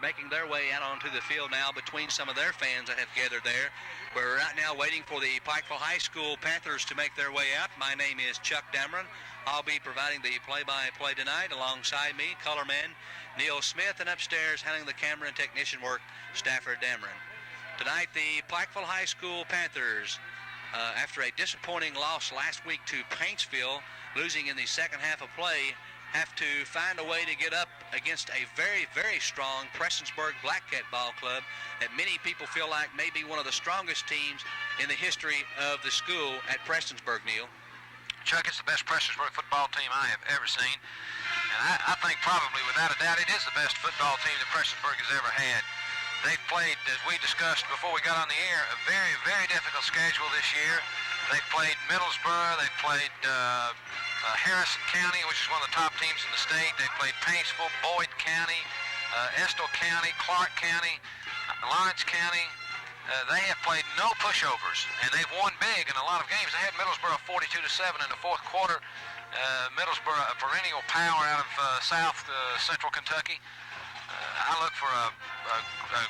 making their way out onto the field now between some of their fans that have gathered there. We're right now waiting for the Pikeville High School Panthers to make their way out. My name is Chuck Dameron. I'll be providing the play-by-play tonight. Alongside me, colorman Neil Smith, and upstairs handling the camera and technician work, Stafford Dameron. Tonight, the Pikeville High School Panthers, after a disappointing loss last week to Paintsville, losing in the second half of play, have to find a way to get up against a very, very strong Prestonsburg Black Cat Ball Club that many people feel like may be one of the strongest teams in the history of the school at Prestonsburg, Neil. Chuck, it's the best Prestonsburg football team I have ever seen. And I think probably, without a doubt, it is the best football team that Prestonsburg has ever had. They've played, as we discussed before we got on the air, a very, very difficult schedule this year. They've played Middlesboro, they've played Harrison County, which is one of the top teams in the state. They've played Paintsville, Boyd County, Estill County, Clark County, Lawrence County. They have played no pushovers, and they've won big in a lot of games. They had Middlesboro 42-7 in the fourth quarter. Middlesboro, a perennial power out of South Central Kentucky. I look for a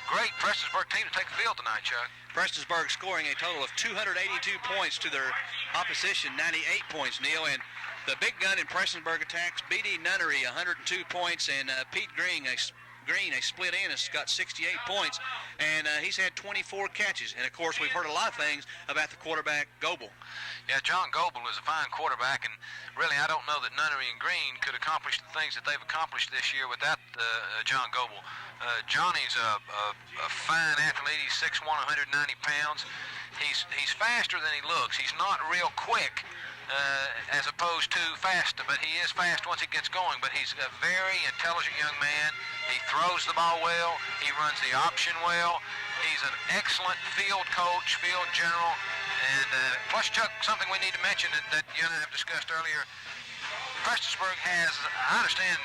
great Prestonsburg team to take the field tonight, Chuck. Prestonsburg scoring a total of 282 points to their opposition, 98 points, Neil. And the big gun in Prestonsburg attacks, B.D. Nunnery, 102 points, and Pete Green, a split end, has got 68 points, and he's had 24 catches. And, of course, we've heard a lot of things about the quarterback, Goebel. Yeah, John Goebel is a fine quarterback, and really I don't know that Nunnery and Green could accomplish the things that they've accomplished this year without John Goebel. Johnny's a fine athlete. He's 6'1", 190 pounds. He's faster than he looks. He's not real quick, as opposed to fast, but he is fast once he gets going. But he's a very intelligent young man. He throws the ball well. He runs the option well. He's an excellent field coach, field general. And plus, Chuck, something we need to mention that you and I have discussed earlier, Prestonsburg has, I understand,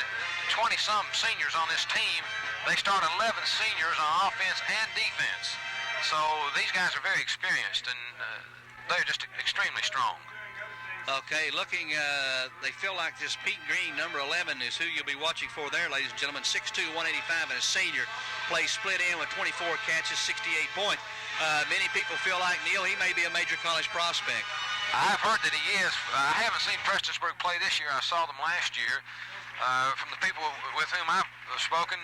20-some seniors on this team. They start 11 seniors on offense and defense. So these guys are very experienced, and they're just extremely strong. Okay, looking, they feel like this Pete Green, number 11, is who you'll be watching for there, ladies and gentlemen. 6'2", 185, and a senior. Plays split in with 24 catches, 68 points. Many people feel like, Neil, he may be a major college prospect. I've heard that he is. I haven't seen Prestonsburg play this year. I saw them last year. From the people with whom I've spoken,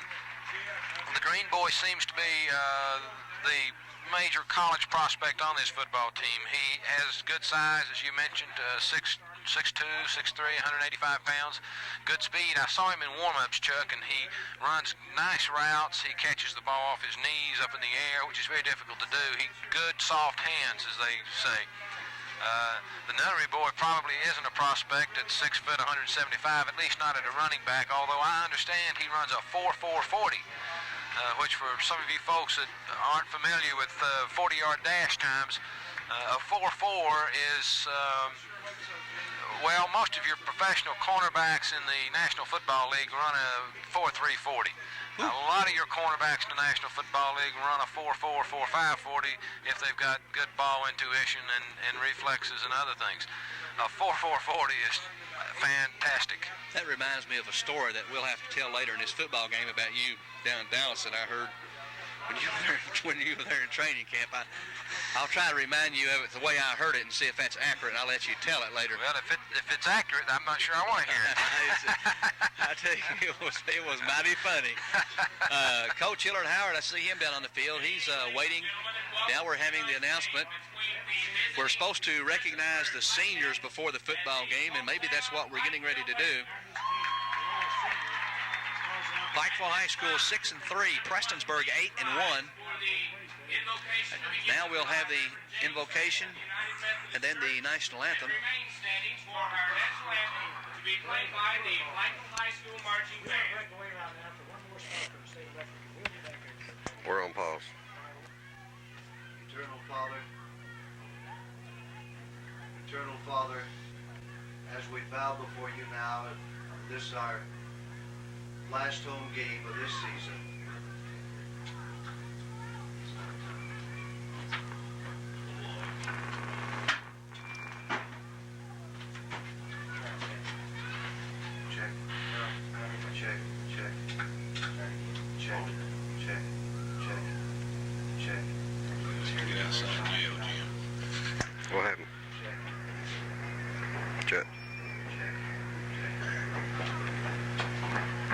the Green Boy seems to be the major college prospect on this football team. He has good size, as you mentioned, 6'2", 6'3", 185 pounds. Good speed. I saw him in warm-ups, Chuck, and he runs nice routes. He catches the ball off his knees up in the air, which is very difficult to do. Good, soft hands, as they say. The Nunnery boy probably isn't a prospect at 6 foot, 175, at least not at a running back, although I understand he runs a 4.40. Which for some of you folks that aren't familiar with 40-yard dash times, a 4.4 is, well, most of your professional cornerbacks in the National Football League run a 4.340. A lot of your cornerbacks in the National Football League run a 4.4, 4.540 if they've got good ball intuition and reflexes and other things. A 4.440 is fantastic. That reminds me of a story that we'll have to tell later in this football game about you down in Dallas that I heard when you were there in training camp. I'll try to remind you of it the way I heard it and see if that's accurate, and I'll let you tell it later. Well, if it's accurate, I'm not sure I want to hear it. I tell you, it was mighty funny. Coach Hillard Howard, I see him down on the field. He's waiting. Now we're having the announcement. We're supposed to recognize the seniors before the football game, and maybe that's what we're getting ready to do. Pikeville High School 6-3, Prestonsburg 8-1. Now we'll have the invocation and then the national anthem. We're on pause. Eternal Father, as we bow before you now, this is our last home game of this season. Check. Check. Check. Check. Get outside jail, Jim. What happened? Chet.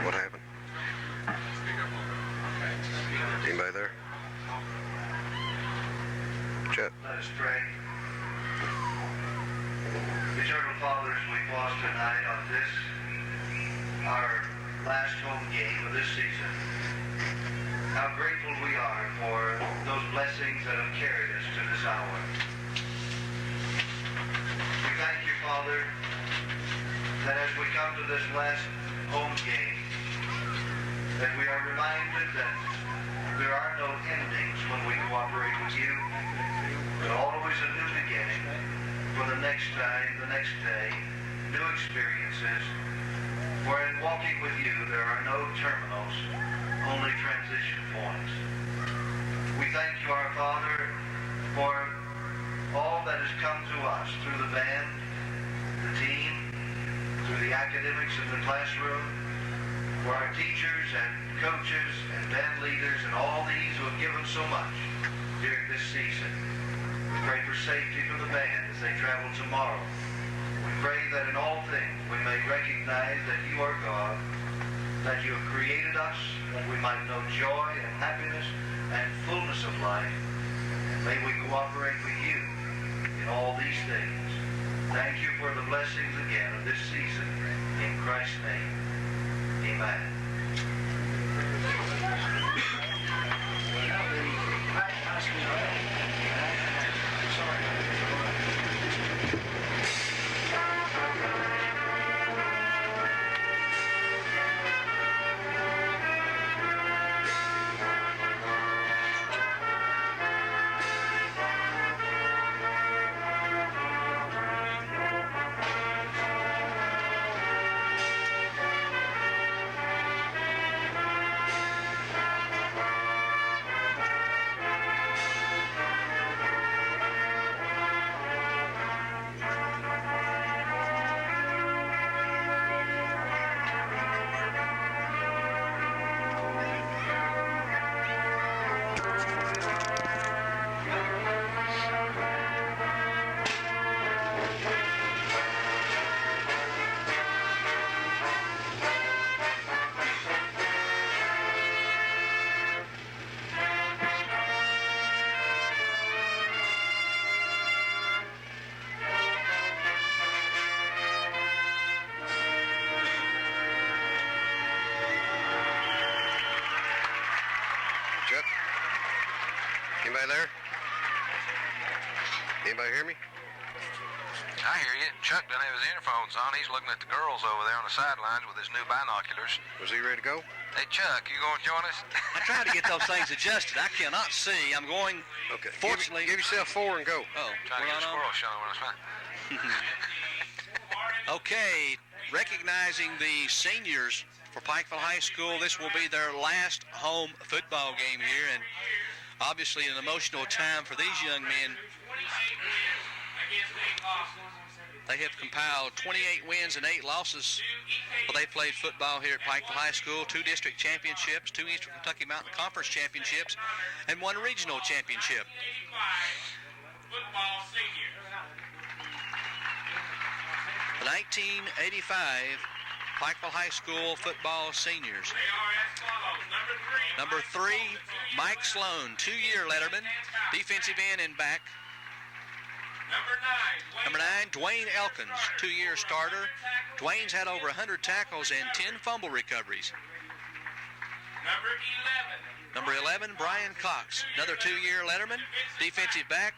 What happened? Anybody there? Chet. Let us pray. Eternal Father, as we pause tonight on this, our last home game of this season, how grateful we are for those blessings that have carried us to this hour. We thank you, Father, that as we come to this last home game, that we are reminded that there are no endings when we cooperate with you, but always a new beginning for the next time, the next day, new experiences. For in walking with you, there are no terminals, only transition points. We thank you, our Father, for all that has come to us through the band, the team, through the academics in the classroom, for our teachers and coaches and band leaders and all these who have given so much during this season. We pray for safety for the band as they travel tomorrow. We pray that in all things we may recognize that you are God, that you have created us, that we might know joy and happiness and fullness of life. And may we cooperate with you in all these things. Thank you for the blessings again of this season. In Christ's name, amen. Anybody there? Anybody hear me? I hear you. Chuck doesn't have his earphones on. He's looking at the girls over there on the sidelines with his new binoculars. Was he ready to go? Hey, Chuck, you going to join us? I tried to get those things adjusted. I cannot see. I'm going. Okay. Fortunately, give yourself 4 and go. Oh, Trying to get a squirrel showing when it's fine. Okay, recognizing the seniors for Pikeville High School, this will be their last home football game here, and obviously an emotional time for these young men. They have compiled 28 wins and 8 losses. Well, they played football here at Pikeville High School, 2 district championships, 2 Eastern Kentucky Mountain Conference championships, and 1 regional championship. The 1985 Pikeville High School football seniors. Number 3, Mike Sloan, 2-year letterman, defensive end and back. Number 9, Dwayne Elkins, 2-year starter. Dwayne's had over 100 tackles and 10 fumble recoveries. Number 11, Brian Cox, another 2-year letterman, defensive back.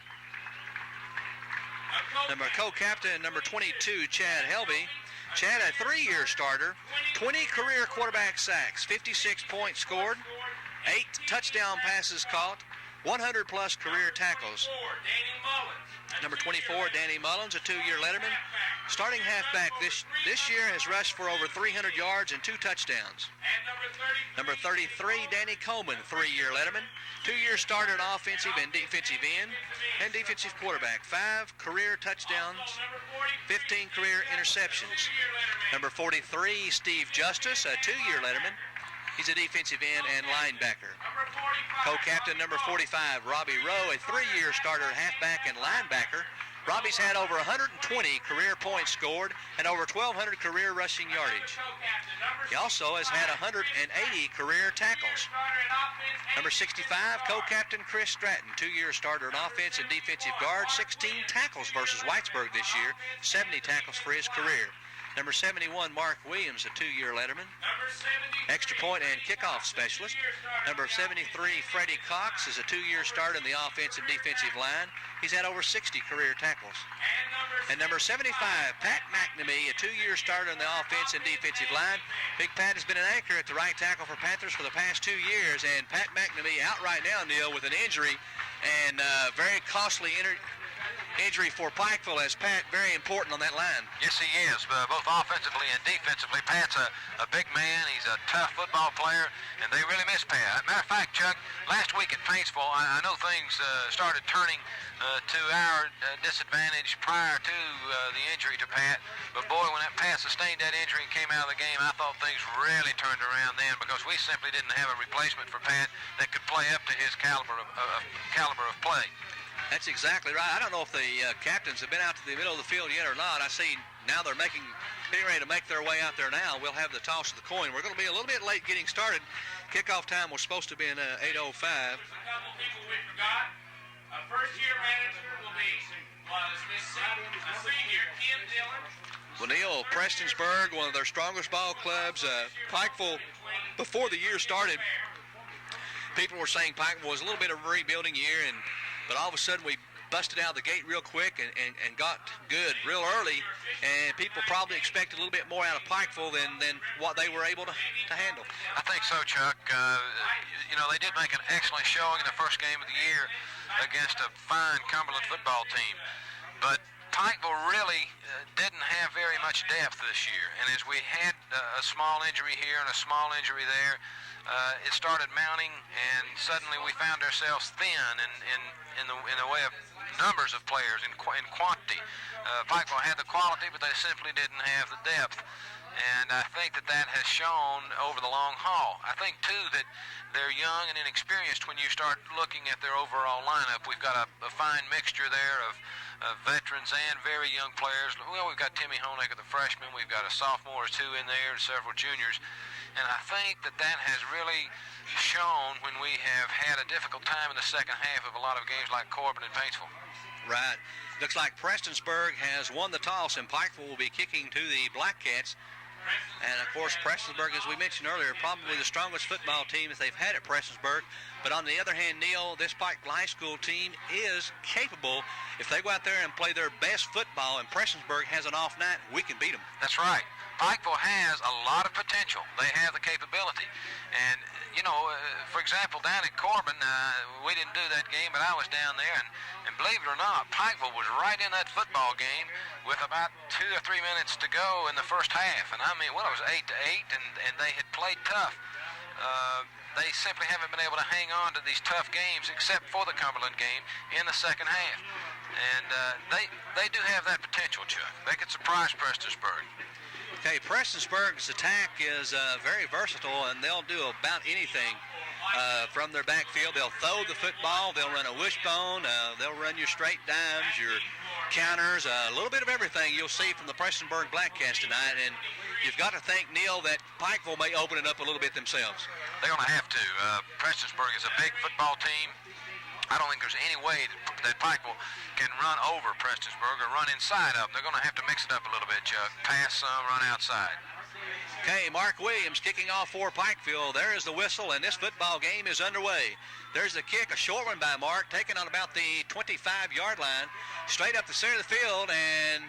Number co-captain, number 22, Chad Helby. Chad, a 3-year starter, 20 career quarterback sacks, 56 points scored, 8 touchdown passes caught, 100-plus career tackles. Number 24, Danny Mullins, a 2-year letterman. Starting halfback this year has rushed for over 300 yards and 2 touchdowns. Number 33, Danny Coleman, 3-year letterman. 2-year starter at offensive and defensive end and defensive quarterback. 5 career touchdowns, 15 career interceptions. Number 43, Steve Justice, a 2-year letterman. He's a defensive end and linebacker. Co-captain number 45, Robbie Rowe, a 3-year starter, halfback and linebacker. Robbie's had over 120 career points scored and over 1,200 career rushing yardage. He also has had 180 career tackles. Number 65, co-captain Chris Stratton, 2-year starter in offense and defensive guard, 16 tackles versus Whitesburg this year, 70 tackles for his career. Number 71, Mark Williams, a 2-year letterman, extra point and kickoff specialist. Number 73, Freddie Cox, is a 2-year starter in the offensive and defensive line. He's had over 60 career tackles. And number 75, Pat McNamee, a 2-year starter in the offense and defensive line. Big Pat has been an anchor at the right tackle for Panthers for the past 2 years, and Pat McNamee out right now, Neil, with an injury, and very costly injury for Pikeville, as Pat very important on that line. Yes, he is, both offensively and defensively. Pat's a big man. He's a tough football player, and they really miss Pat. Matter of fact, Chuck, last week at Paintsville, I know things started turning to our disadvantage prior to the injury to Pat, but boy, when that Pat sustained that injury and came out of the game, I thought things really turned around then, because we simply didn't have a replacement for Pat that could play up to his caliber of play. That's exactly right. I don't know if the captains have been out to the middle of the field yet or not. I see now they're getting ready to make their way out there now. We'll have the toss of the coin. We're going to be a little bit late getting started. Kickoff time was supposed to be in 8:05. A couple people we forgot. First-year manager will be a senior, Kim Dillon. Well, Neil, Prestonsburg, one of their strongest ball clubs. Pikeville, before the year started, people were saying Pikeville was a little bit of a rebuilding year, but all of a sudden we busted out the gate real quick and got good real early, and people probably expected a little bit more out of Pikeville than what they were able to handle. I think so, Chuck. They did make an excellent showing in the first game of the year against a fine Cumberland football team, but Pikeville really didn't have very much depth this year, and as we had a small injury here and a small injury there, it started mounting, and suddenly we found ourselves thin in the way of numbers of players, in quantity. Pikeville had the quality, but they simply didn't have the depth, and I think that has shown over the long haul. I think, too, that they're young and inexperienced when you start looking at their overall lineup. We've got a fine mixture there of veterans and very young players. Well, we've got Timmy Honecker, the freshman. We've got a sophomore or two in there and several juniors. And I think that has really shown when we have had a difficult time in the second half of a lot of games like Corbin and Paintsville. Right. Looks like Prestonsburg has won the toss, and Pikeville will be kicking to the Black Cats. And, of course, Prestonsburg, as we mentioned earlier, probably the strongest football team that they've had at Prestonsburg. But on the other hand, Neil, this Pikeville High School team is capable. If they go out there and play their best football and Prestonsburg has an off night, we can beat them. That's right. Pikeville has a lot of potential. They have the capability. And, for example, down at Corbin, we didn't do that game, but I was down there, and believe it or not, Pikeville was right in that football game with about 2 or 3 minutes to go in the first half. And it was 8-8, and they had played tough. They simply haven't been able to hang on to these tough games, except for the Cumberland game in the second half. And they do have that potential, Chuck. They could surprise Prestonsburg. Okay, Prestonsburg's attack is very versatile, and they'll do about anything from their backfield. They'll throw the football, they'll run a wishbone, they'll run your straight dimes, your counters, a little bit of everything you'll see from the Prestonsburg Black Cats tonight. And you've got to think, Neil, that Pikeville may open it up a little bit themselves. They're going to have to. Prestonsburg is a big football team. I don't think there's any way that Pikeville can run over Prestonsburg or run inside of them. They're going to have to mix it up a little bit, Chuck. Pass some, run outside. Okay, Mark Williams kicking off for Pikeville. There is the whistle, and this football game is underway. There's the kick, a short one by Mark, taken on about the 25-yard line, straight up the center of the field and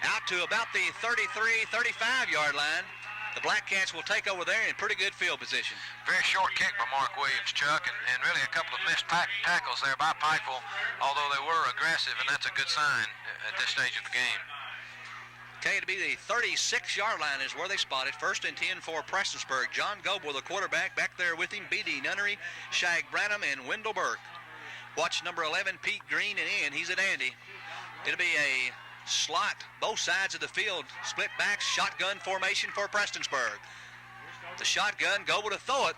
out to about the 33, 35-yard line. The Black Cats will take over there in pretty good field position. Very short kick by Mark Williams, Chuck, and really a couple of missed tackles there by Pikeville, although they were aggressive, and that's a good sign at this stage of the game. Okay, to be the 36-yard line is where they spotted. 1st and 10 for Prestonsburg. John Goble, the quarterback, back there with him. B.D. Nunnery, Shag Branham, and Wendell Burke. Watch number 11, Pete Green, and in. He's at Andy. It'll be a slot, both sides of the field, split back, shotgun formation for Prestonsburg. The shotgun, Goble to throw it.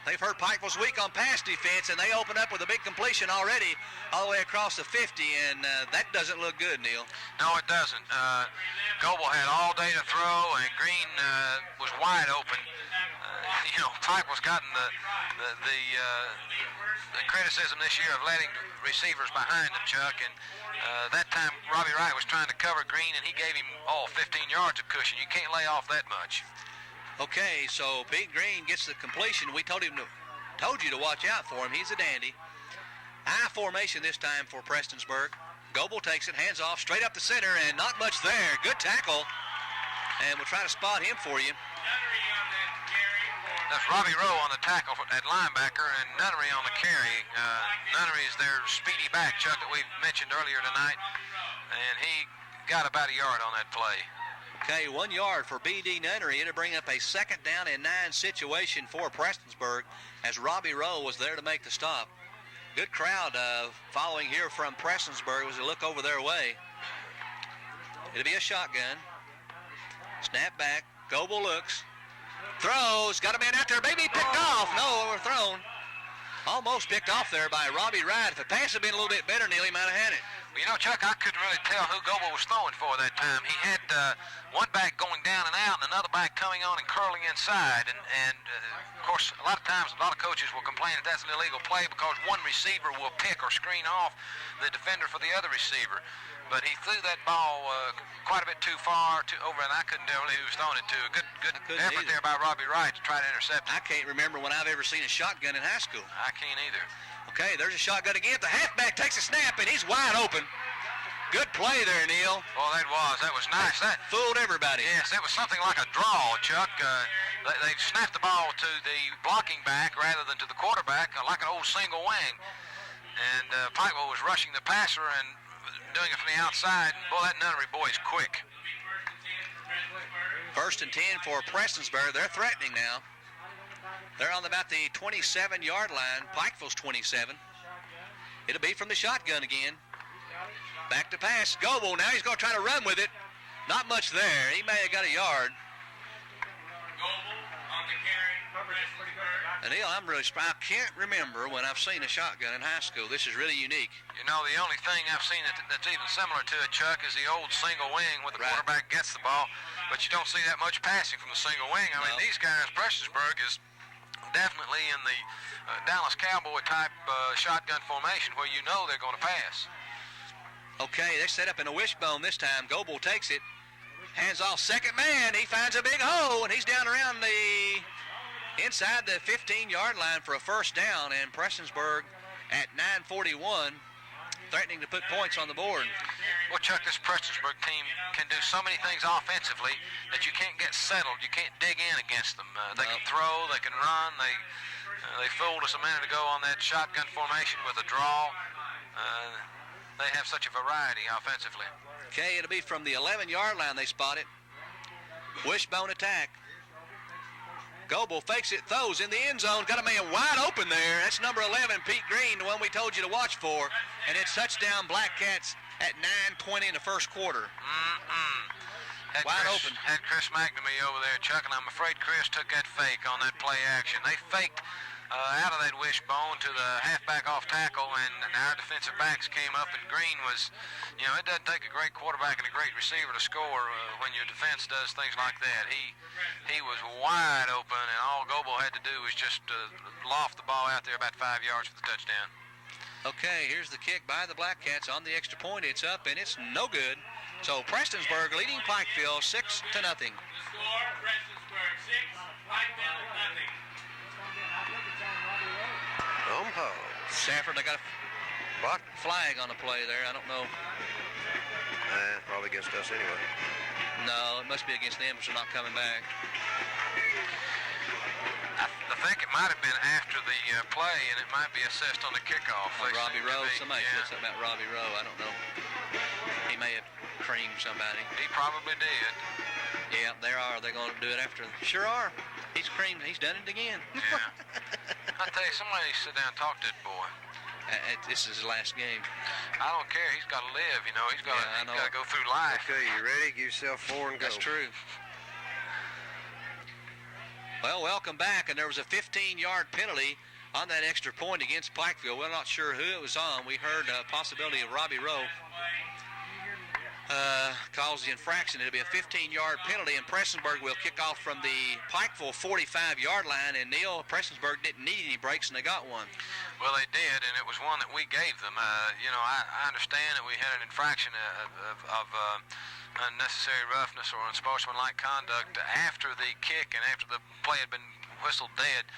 They've heard Pikeville's weak on pass defense, and they open up with a big completion already all the way across the 50, and that doesn't look good, Neil. No, it doesn't. Goble had all day to throw, and Green was wide open. Pikeville's gotten the criticism this year of letting receivers behind him, Chuck, and that time Robbie Wright was trying to cover Green, and he gave him 15 yards of cushion. You can't lay off that much. Okay, so Pete Green gets the completion. We told you to watch out for him. He's a dandy. I formation this time for Prestonsburg. Goble takes it, hands off, straight up the center, and not much there. Good tackle. And we'll try to spot him for you. That's Robbie Rowe on the tackle at linebacker, and Nunnery on the carry. Nunnery is their speedy back, Chuck, that we mentioned earlier tonight, and he got about a yard on that play. Okay, 1 yard for B.D. Nunnery. It'll bring up a 2nd down and 9 situation for Prestonsburg as Robbie Rowe was there to make the stop. Good crowd following here from Prestonsburg as they look over their way. It'll be a shotgun. Snap back. Goble looks. Throws. Got a man out there. Maybe picked off. No, overthrown. Almost picked off there by Robbie Wright. If the pass had been a little bit better, Neil, he might have had it. Well, Chuck, I couldn't really tell who Goble was throwing for that time. He had one back going down and out and another back coming on and curling inside. And of course, a lot of times, a lot of coaches will complain that that's an illegal play because one receiver will pick or screen off the defender for the other receiver. But he threw that ball quite a bit too far over, and I couldn't tell who he was throwing it to. Good effort there by Robbie Wright to try to intercept it. I can't remember when I've ever seen a shotgun in high school. I can't either. Okay, there's a shotgun again. The halfback takes a snap, and he's wide open. Good play there, Neil. Oh, that was nice. That fooled everybody. Yes, it was something like a draw, Chuck. They snapped the ball to the blocking back rather than to the quarterback, like an old single wing. And Pikeville was rushing the passer and doing it from the outside. Boy, that Nunnery boy is quick. 1st and 10 for Prestonsburg. They're threatening now. They're on about the 27-yard line. Pikeville's 27. It'll be from the shotgun again. Back to pass. Goble. Now he's going to try to run with it. Not much there. He may have got a yard. Goble on the carry for Prestonsburg. And Neil, I'm really surprised. I can't remember when I've seen a shotgun in high school. This is really unique. The only thing I've seen that's even similar to it, Chuck, is the old single wing where the quarterback gets the ball, but you don't see that much passing from the single wing. I mean, these guys, Prestonsburg is definitely in the Dallas Cowboy type shotgun formation where they're going to pass. Okay, they set up in a wishbone this time. Goble takes it. Hands off 2nd man. He finds a big hole, and he's down around the inside the 15-yard line for a 1st down, and Prestonsburg at 9:41 threatening to put points on the board. Well, Chuck, this Prestonsburg team can do so many things offensively that you can't get settled. You can't dig in against them. They can throw, they can run. They fooled us a minute ago on that shotgun formation with a draw. They have such a variety offensively. Okay, it'll be from the 11-yard line they spot it. Wishbone attack. Goble fakes it, throws in the end zone. Got a man wide open there. That's number 11, Pete Green, the one we told you to watch for. And it's touchdown Black Cats at 9:20 in the 1st quarter. Wide open. Had Chris McNamee over there, Chuck, and I'm afraid Chris took that fake on that play action. They faked out of that wishbone to the halfback off tackle, and our defensive backs came up, and Green was, it doesn't take a great quarterback and a great receiver to score when your defense does things like that. He was wide open, and all Goble had to do was just loft the ball out there about 5 yards for the touchdown. Okay, here's the kick by the Black Cats on the extra point. It's up, and it's no good. So Prestonsburg leading Pikeville 6-0. The score, Prestonsburg 6, Pikeville 0. Safford, they got a flag on the play there. I don't know. Probably against us anyway. No, it must be against them, so they're not coming back. I think it might have been after the play, and it might be assessed on the kickoff. Robbie Rowe. Somebody said something about Robbie Rowe. I don't know. He may have creamed somebody. He probably did. Yeah, there are. They're going to do it after. Sure are. He's creamed. He's done it again. Yeah. I tell you, somebody needs to sit down and talk to that boy. This is his last game. I don't care. He's got to live, He's got to go through life. Okay, you ready? Give yourself 4 and go. That's true. Well, welcome back, and there was a 15-yard penalty on that extra point against Pikeville. We're not sure who it was on. We heard a possibility of Robbie Rowe calls the infraction. It'll be a 15-yard penalty, and Prestonsburg will kick off from the Pikeville 45-yard line. And Neil, Prestonsburg didn't need any breaks, and they got one. Well, they did, and it was one that we gave them. I understand that we had an infraction of unnecessary roughness or unsportsmanlike conduct after the kick and after the play had been whistled dead,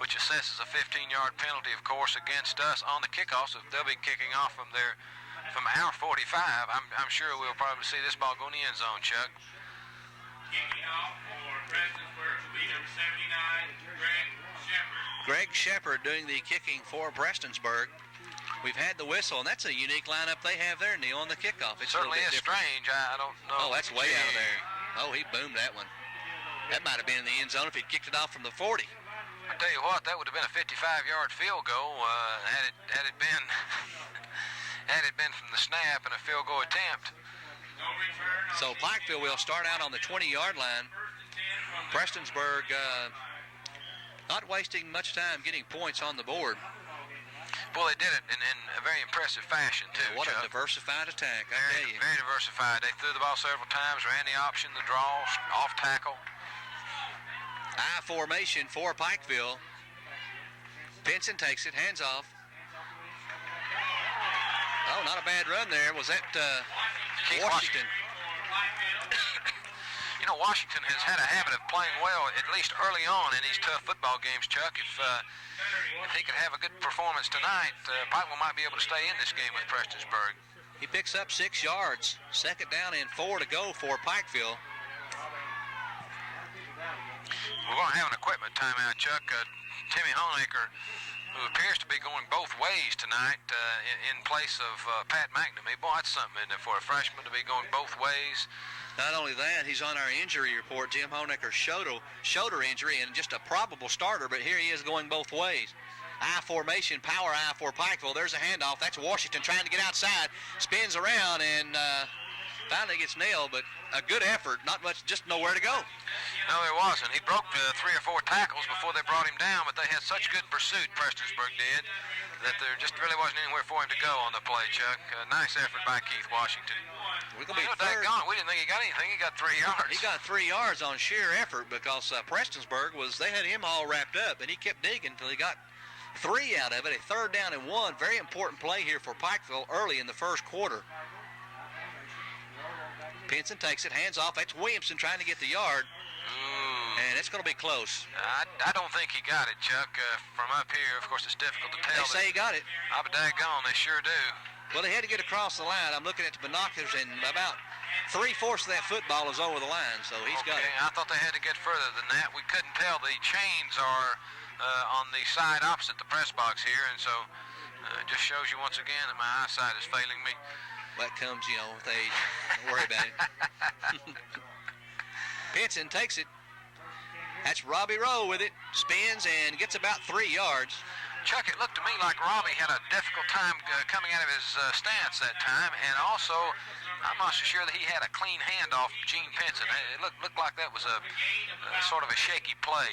which assesses a 15-yard penalty, of course, against us on the kickoff. So they'll be kicking off from our 45. I'm sure we'll probably see this ball go in the end zone, Chuck. Kicking off for Prestonsburg will be number 79, Greg Shepard. Greg Shepard doing the kicking for Prestonsburg. We've had the whistle, and that's a unique lineup they have there, Neil, on the kickoff. It certainly is strange. I don't know. Oh, that's way out of there. Oh, he boomed that one. That might have been in the end zone if he'd kicked it off from the 40. I tell you what, that would have been a 55-yard field goal had it been had it been from the snap and a field goal attempt. So Pikeville will start out on the 20-yard line. Prestonsburg not wasting much time getting points on the board. Well, they did it in a very impressive fashion, too. What Chuck. a diversified attack, I tell you. Very diversified. They threw the ball several times, ran the option, the draw, off tackle. I formation for Pikeville. Pinson takes it, hands off. Oh, not a bad run there. Was that Washington? You know, Washington has had a habit of playing well, at least early on in these tough football games, Chuck. If he could have a good performance tonight, Pikeville might be able to stay in this game with Prestonsburg. He picks up 6 yards. 2nd down and 4 to go for Pikeville. We're going to have an equipment timeout, Chuck. Timmy Honaker, who appears to be going both ways tonight in place of Pat McNamee. Boy, that's something, isn't it, for a freshman to be going both ways? Not only that, he's on our injury report. Jim Honecker's shoulder injury and just a probable starter, but here he is going both ways. I formation, power I for Pikeville. There's a handoff. That's Washington trying to get outside. Spins around and finally gets nailed, but a good effort. Not much, just nowhere to go. No, there wasn't. He broke 3 or 4 tackles before they brought him down, but they had such good pursuit, Prestonsburg did, that there just really wasn't anywhere for him to go on the play, Chuck. Nice effort by Keith Washington. We're gonna be we didn't think he got anything. He got 3 yards. He got 3 yards on sheer effort because Prestonsburg they had him all wrapped up, and he kept digging until he got 3 out of it. A 3rd down and 1. Very important play here for Pikeville early in the first quarter. Pinson takes it, hands off. That's Williamson trying to get the yard. And it's going to be close. I don't think he got it, Chuck. From up here, of course, it's difficult to tell. They say he got it. I'll be daggone, they sure do. Well, he had to get across the line. I'm looking at the binoculars, and about 3/4 of that football is over the line, so he's got it. I thought they had to get further than that. We couldn't tell. The chains are on the side opposite the press box here, and so it just shows you once again that my eyesight is failing me. That comes, with age. Don't worry about it. Pinson takes it. That's Robbie Rowe with it. Spins and gets about 3 yards. Chuck, it looked to me like Robbie had a difficult time coming out of his stance that time, and also I'm not so sure that he had a clean handoff from Gene Pinson. It looked like that was a sort of a shaky play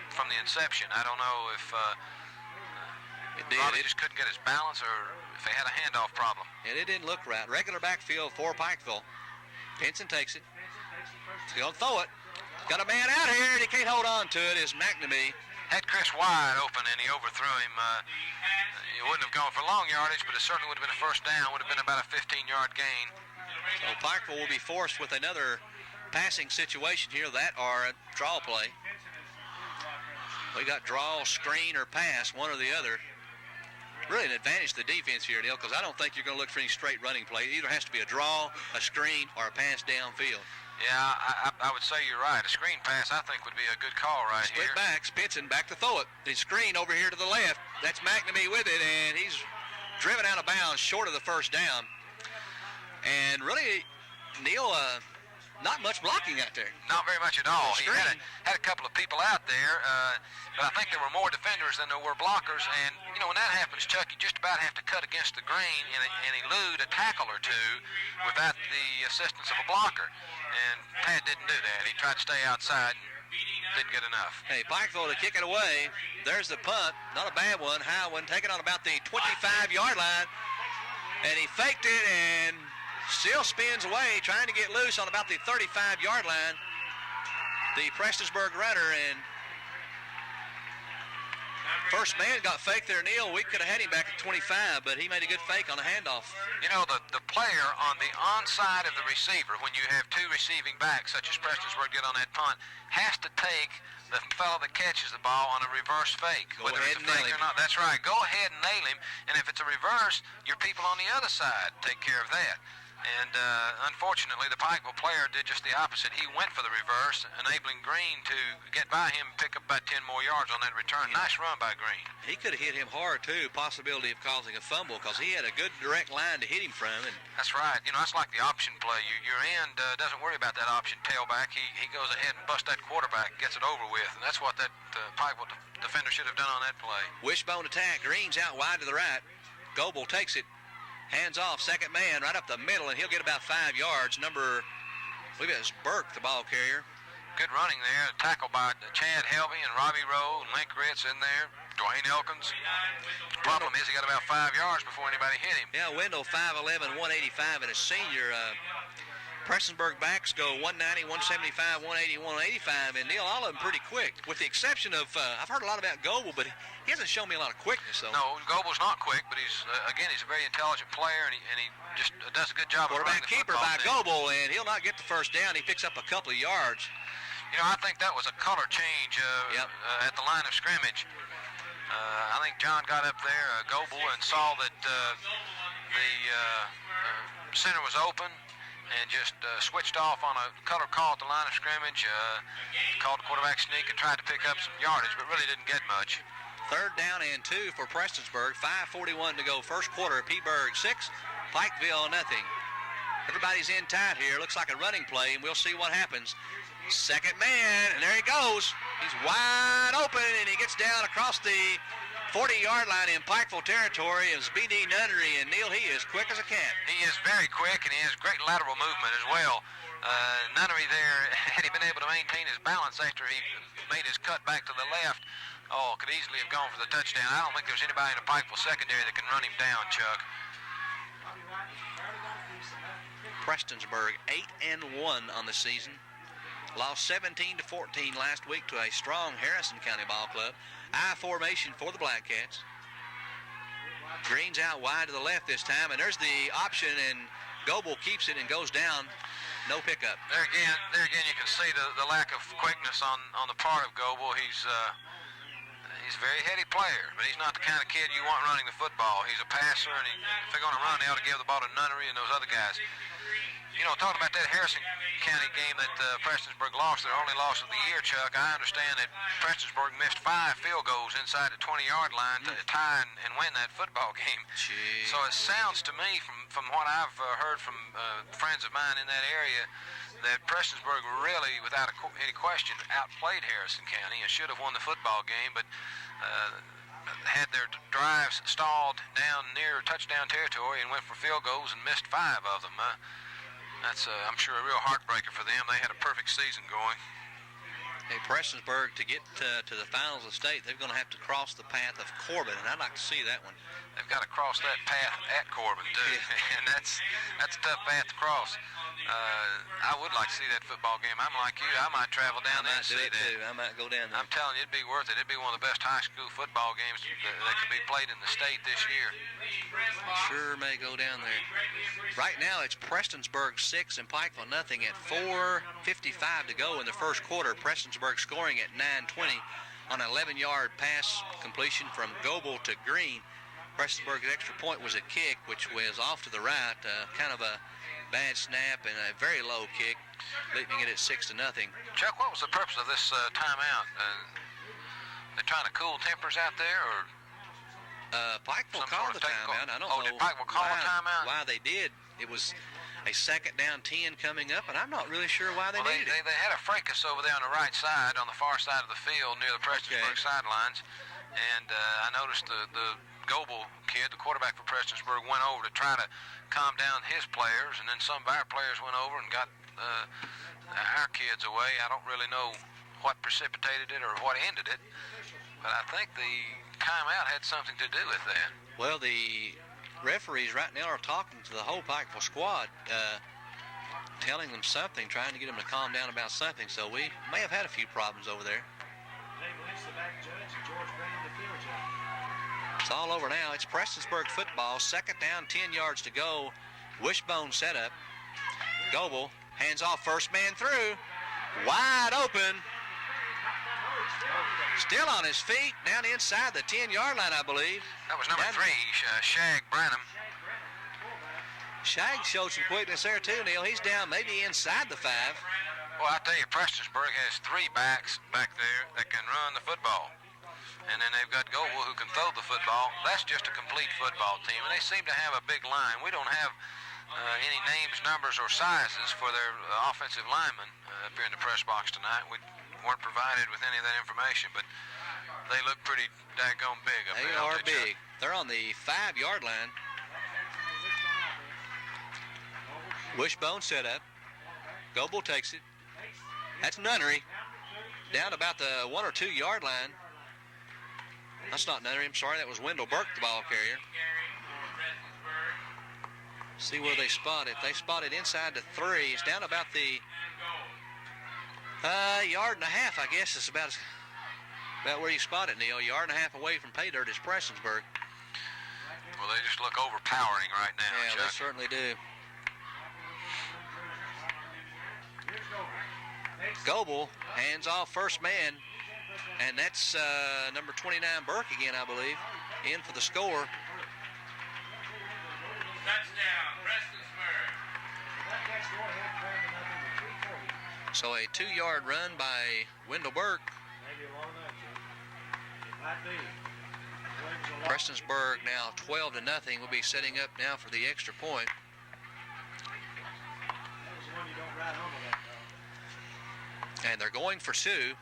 from the inception. I don't know if Robbie just couldn't get his balance or if they had a handoff problem. And it didn't look right. Regular backfield for Pikeville. Pinson takes it. He's going to throw it. Got a man out here, and he can't hold on to it, is McNamee. Had Chris wide open, and he overthrew him. It wouldn't have gone for long yardage, but it certainly would have been a first down. Would have been about a 15-yard gain. So Pikeville will be forced with another passing situation here, that or a draw play. We got draw, screen, or pass, one or the other. Really an advantage to the defense here, Neil, because I don't think you're going to look for any straight running play. It either has to be a draw, a screen, or a pass downfield. Yeah, I would say you're right. A screen pass, I think, would be a good call right here. Split backs, Pinson back to throw it. The screen over here to the left. That's McNamee with it, and he's driven out of bounds short of the first down. And really, Neil, not much blocking out there. Not very much at all. He had a couple of people out there, but I think there were more defenders than there were blockers. And, when that happens, Chuck, you just about have to cut against the grain and elude a tackle or two without the assistance of a blocker. And Pat didn't do that. He tried to stay outside and didn't get enough. Hey, Pikeville to kick it away. There's the punt. Not a bad one. High one. Taken on about the 25-yard line. And he faked it and still spins away, trying to get loose on about the 35-yard line. The Prestonsburg runner, and first man got faked there, Neil. We could have had him back at 25, but he made a good fake on the handoff. You know, the player on the onside of the receiver, when you have two receiving backs, such as Prestonsburg did on that punt, has to take the fellow that catches the ball on a reverse fake. Go whether ahead it's a and fake nail or him. not. That's right. Go ahead and nail him. And if it's a reverse, your people on the other side take care of that. And unfortunately, the Pikeville player did just the opposite. He went for the reverse, enabling Green to get by him and pick up about 10 more yards on that return. Yeah. Nice run by Green. He could have hit him hard, too. Possibility of causing a fumble because he had a good direct line to hit him from. And That's right. You know, that's like the option play. Your end doesn't worry about that option tailback. He goes ahead and busts that quarterback, gets it over with. And that's what that Pikeville defender should have done on that play. wishbone attack. Green's out wide to the right. Goebel takes it. Hands off, second man, right up the middle, and he'll get about 5 yards. I believe it was Burke, the ball carrier. Good running there. Tackle by Chad Helvey and Robbie Rowe and Link Ritz in there. Dwayne Elkins. Problem is he got about 5 yards before anybody hit him. Yeah, Wendell, 5'11", 185, and a senior. Prestonsburg backs go 190, 175, 180, 185, and Neil, all of them pretty quick, with the exception of, I've heard a lot about Goebel, but he hasn't shown me a lot of quickness, though. No, Goebel's not quick, but he's a very intelligent player, and he just does a good job of running Quarterback the keeper football by team. Goebel, and he'll not get the first down. He picks up a couple of yards. You know, I think that was a color change at the line of scrimmage. I think John got up there, Goebel, and saw that the center was open and just switched off on a color call at the line of scrimmage, called the quarterback sneak and tried to pick up some yardage, but really didn't get much. Third down and 2 for Prestonsburg. 5:41 to go. First quarter. Petersburg 6, Pikeville nothing. Everybody's in tight here. Looks like a running play, and we'll see what happens. Second man, and there he goes. He's wide open, and he gets down across the 40-yard line in Pikeville territory. As B.D. Nunnery, and Neil, he is quick as a cat. He is very quick, and he has great lateral movement as well. Nunnery there, had he been able to maintain his balance after he made his cut back to the left, could easily have gone for the touchdown. I don't think there's anybody in the Pikeville secondary that can run him down, Chuck. Prestonsburg 8-1 on the season. Lost 17-14 last week to a strong Harrison County ball club. I formation for the Black Cats. Green's out wide to the left this time, and there's the option, and Goebel keeps it and goes down. No pickup. There again, you can see the lack of quickness on the part of Goebel. He's a very heady player, but he's not the kind of kid you want running the football. He's a passer, and if they're going to run, they ought to give the ball to Nunnery and those other guys. You know, talking about that Harrison County game that Prestonsburg lost, their only loss of the year, Chuck, I understand that Prestonsburg missed 5 field goals inside the 20-yard line to tie and win that football game. Jeez. So it sounds to me, from what I've heard from friends of mine in that area, that Prestonsburg really, without any question, outplayed Harrison County and should have won the football game, but had their drives stalled down near touchdown territory and went for field goals and missed 5 of them. That's, I'm sure, a real heartbreaker for them. They had a perfect season going. Hey, Prestonsburg, to get to the finals of state, they're going to have to cross the path of Corbin, and I'd like to see that one. They've got to cross that path at Corbin, too, and that's a tough path to cross. I would like to see that football game. I'm like you. I might travel down there and see that. Too. I might go down there. I'm telling you, it'd be worth it. It'd be one of the best high school football games that could be played in the state this year. Sure may go down there. Right now, it's Prestonsburg 6 and Pikeville nothing at 4:55 to go in the first quarter. Prestonsburg scoring at 9:20 on an 11-yard pass completion from Goebel to Green. Prestonsburg's extra point was a kick, which was off to the right, kind of a bad snap and a very low kick, leaving it at 6-0. Chuck, what was the purpose of this timeout? They're trying to cool tempers out there, or? Pikeville called the timeout. I don't know did Pikeville call a timeout? Why they did. It was a 2nd down 10 coming up, and I'm not really sure why they needed it. They had a fracas over there on the right side, on the far side of the field near the Prestonsburg sidelines, and I noticed the Goebel kid, the quarterback for Prestonsburg, went over to try to calm down his players, and then some of our players went over and got our kids away. I don't really know what precipitated it or what ended it, but I think the timeout had something to do with that. Well, the referees right now are talking to the whole Pikeville squad, telling them something, trying to get them to calm down about something. So we may have had a few problems over there. It's all over now. It's Prestonsburg football. Second down, 10 yards to go. Wishbone setup. Goebel hands off, first man through. Wide open. Still on his feet, down inside the 10-yard line, I believe. That was number 3, Shag Branham. Shag showed some quickness there too, Neil. He's down maybe inside the 5. Well, I tell you, Prestonsburg has 3 backs back there that can run the football. And then they've got Goebel who can throw the football. That's just a complete football team, and they seem to have a big line. We don't have any names, numbers, or sizes for their offensive linemen up here in the press box tonight. We weren't provided with any of that information, but they look pretty daggone big up there. They are big. They're on the 5-yard line. Wishbone set up. Goebel takes it. That's Nunnery. Down about the 1 or 2 yard line. That's not Nunnery, I'm sorry. That was Wendell Burke, the ball carrier. See where they spot it. They spot it inside the 3. It's down about the yard and a half, I guess. Is about where you spot it, Neil. Yard and a half away from pay dirt is Prestonsburg. Well, they just look overpowering right now, Yeah, Chuck. they certainly do. Goebel hands off first man, and that's number 29 Burke again, I believe, in for the score. Touchdown, Prestonsburg. So a 2-yard run by Wendell Burke. Prestonsburg now 12-0. Will be setting up now for the extra point. And they're going for 2.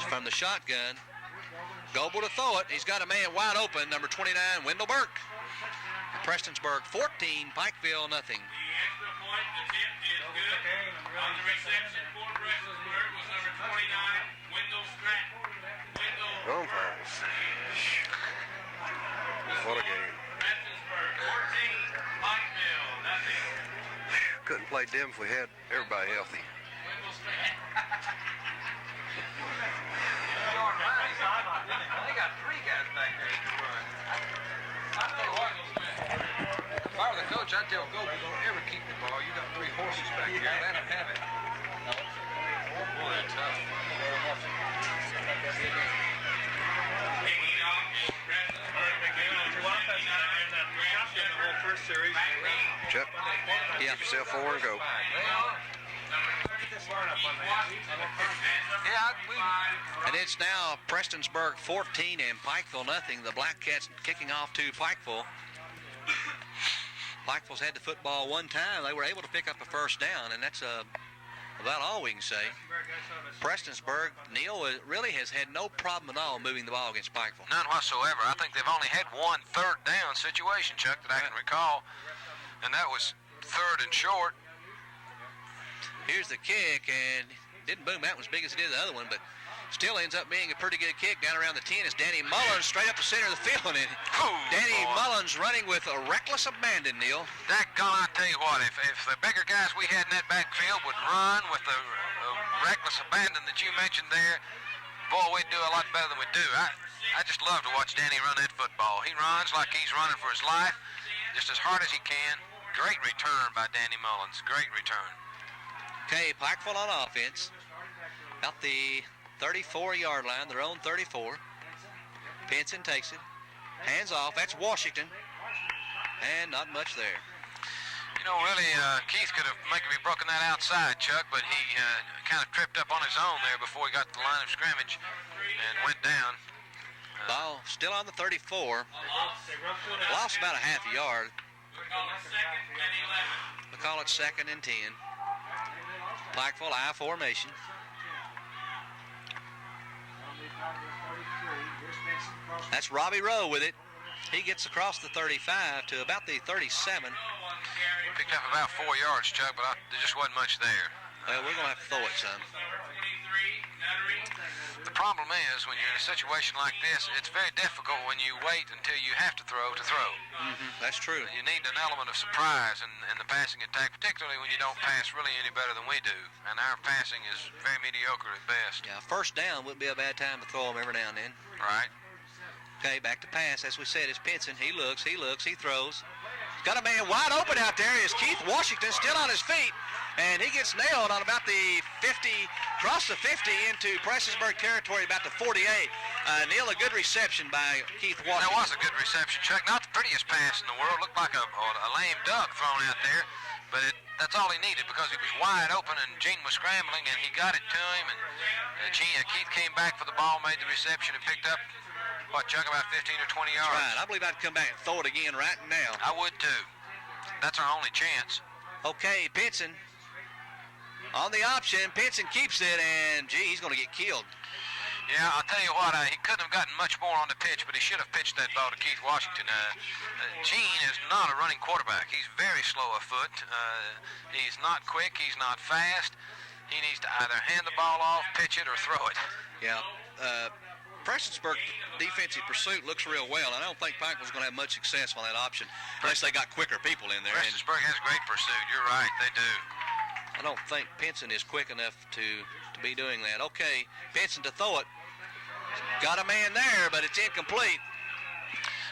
From the shotgun. Goebel to throw it. He's got a man wide open, number 29, Wendell Burke. Prestonsburg 14, Pikeville nothing. The extra point attempt is good. On the reception for Prestonsburg was number 29, Wendell Stratton. Home fouls. What a game. Prestonsburg 14, Pikeville nothing. Couldn't play dim if we had everybody healthy. Wendell Stratton. They got 3 guys back there that can run. I tell you what, if I were the coach, I'd tell Goebel, don't ever keep the ball. You got 3 horses back here. Let them have it. Boy, they're tough. Taking off is Prestonsburg again on 29. First series. Chuck, Yeah. keep yourself forward and go. And it's now Prestonsburg 14 and Pikeville nothing. The Black Cats kicking off to Pikeville. Pikeville's had the football one time. They were able to pick up a first down, and that's about all we can say. Prestonsburg, Neil, really has had no problem at all moving the ball against Pikeville. None whatsoever. I think they've only had 1 third down situation, Chuck, that I can recall, and that was 3rd and short. Here's the kick, and didn't boom out as big as it did the other one, but still ends up being a pretty good kick down around the 10. It's Danny Mullins straight up the center of the field, and Danny Mullins running with a reckless abandon, Neil. Daggone, I tell you what, if the bigger guys we had in that backfield would run with the reckless abandon that you mentioned there, boy, we'd do a lot better than we do. I just love to watch Danny run that football. He runs like he's running for his life, just as hard as he can. Great return by Danny Mullins. Great return. Okay, Pikeville on offense. About the 34-yard line, their own 34. Pinson takes it. Hands off. That's Washington. And not much there. You know, really, Keith could have maybe broken that outside, Chuck, but he kind of tripped up on his own there before he got to the line of scrimmage and went down. Ball still on the 34. Lost about a half a yard. We call it 2nd and 11. We'll call it 2nd and 10. Pikeville I formation. That's Robbie Rowe with it. He gets across the 35 to about the 37. Picked up about 4 yards, Chuck, but there just wasn't much there. Well, we're going to have to throw it some. The problem is, when you're in a situation like this, it's very difficult when you wait until you have to throw. That's true. You need an element of surprise in the passing attack, particularly when you don't pass really any better than we do. And our passing is very mediocre at best. Yeah, first down would be a bad time to throw them every now and then. Right. Okay, back to pass. As we said, it's Pinson. He looks, he throws. Got a man wide open out there. Is Keith Washington still on his feet? And he gets nailed on about the 50, across the 50 into Prestonsburg territory, about the 48. Neil, a good reception by Keith Washington. That was a good reception, Chuck. Not the prettiest pass in the world. Looked like a lame duck thrown out there. But that's all he needed because he was wide open and Gene was scrambling and he got it to him. And Keith came back for the ball, made the reception, and picked up, what, Chuck, about 15 or 20 yards. That's right. I believe I'd come back and throw it again right now. I would too. That's our only chance. Okay, Pinson on the option. Pinson keeps it, and gee, he's going to get killed. Yeah, I'll tell you what, he couldn't have gotten much more on the pitch, but he should have pitched that ball to Keith Washington. Gene is not a running quarterback. He's very slow of foot. He's not quick. He's not fast. He needs to either hand the ball off, pitch it, or throw it. Yeah. Prestonsburg defensive pursuit looks real well. I don't think Pikeville's going to have much success on that option unless they got quicker people in there. Prestonsburg has great pursuit. You're right, they do. I don't think Pinson is quick enough to be doing that. Okay, Pinson to throw it. Got a man there, but it's incomplete.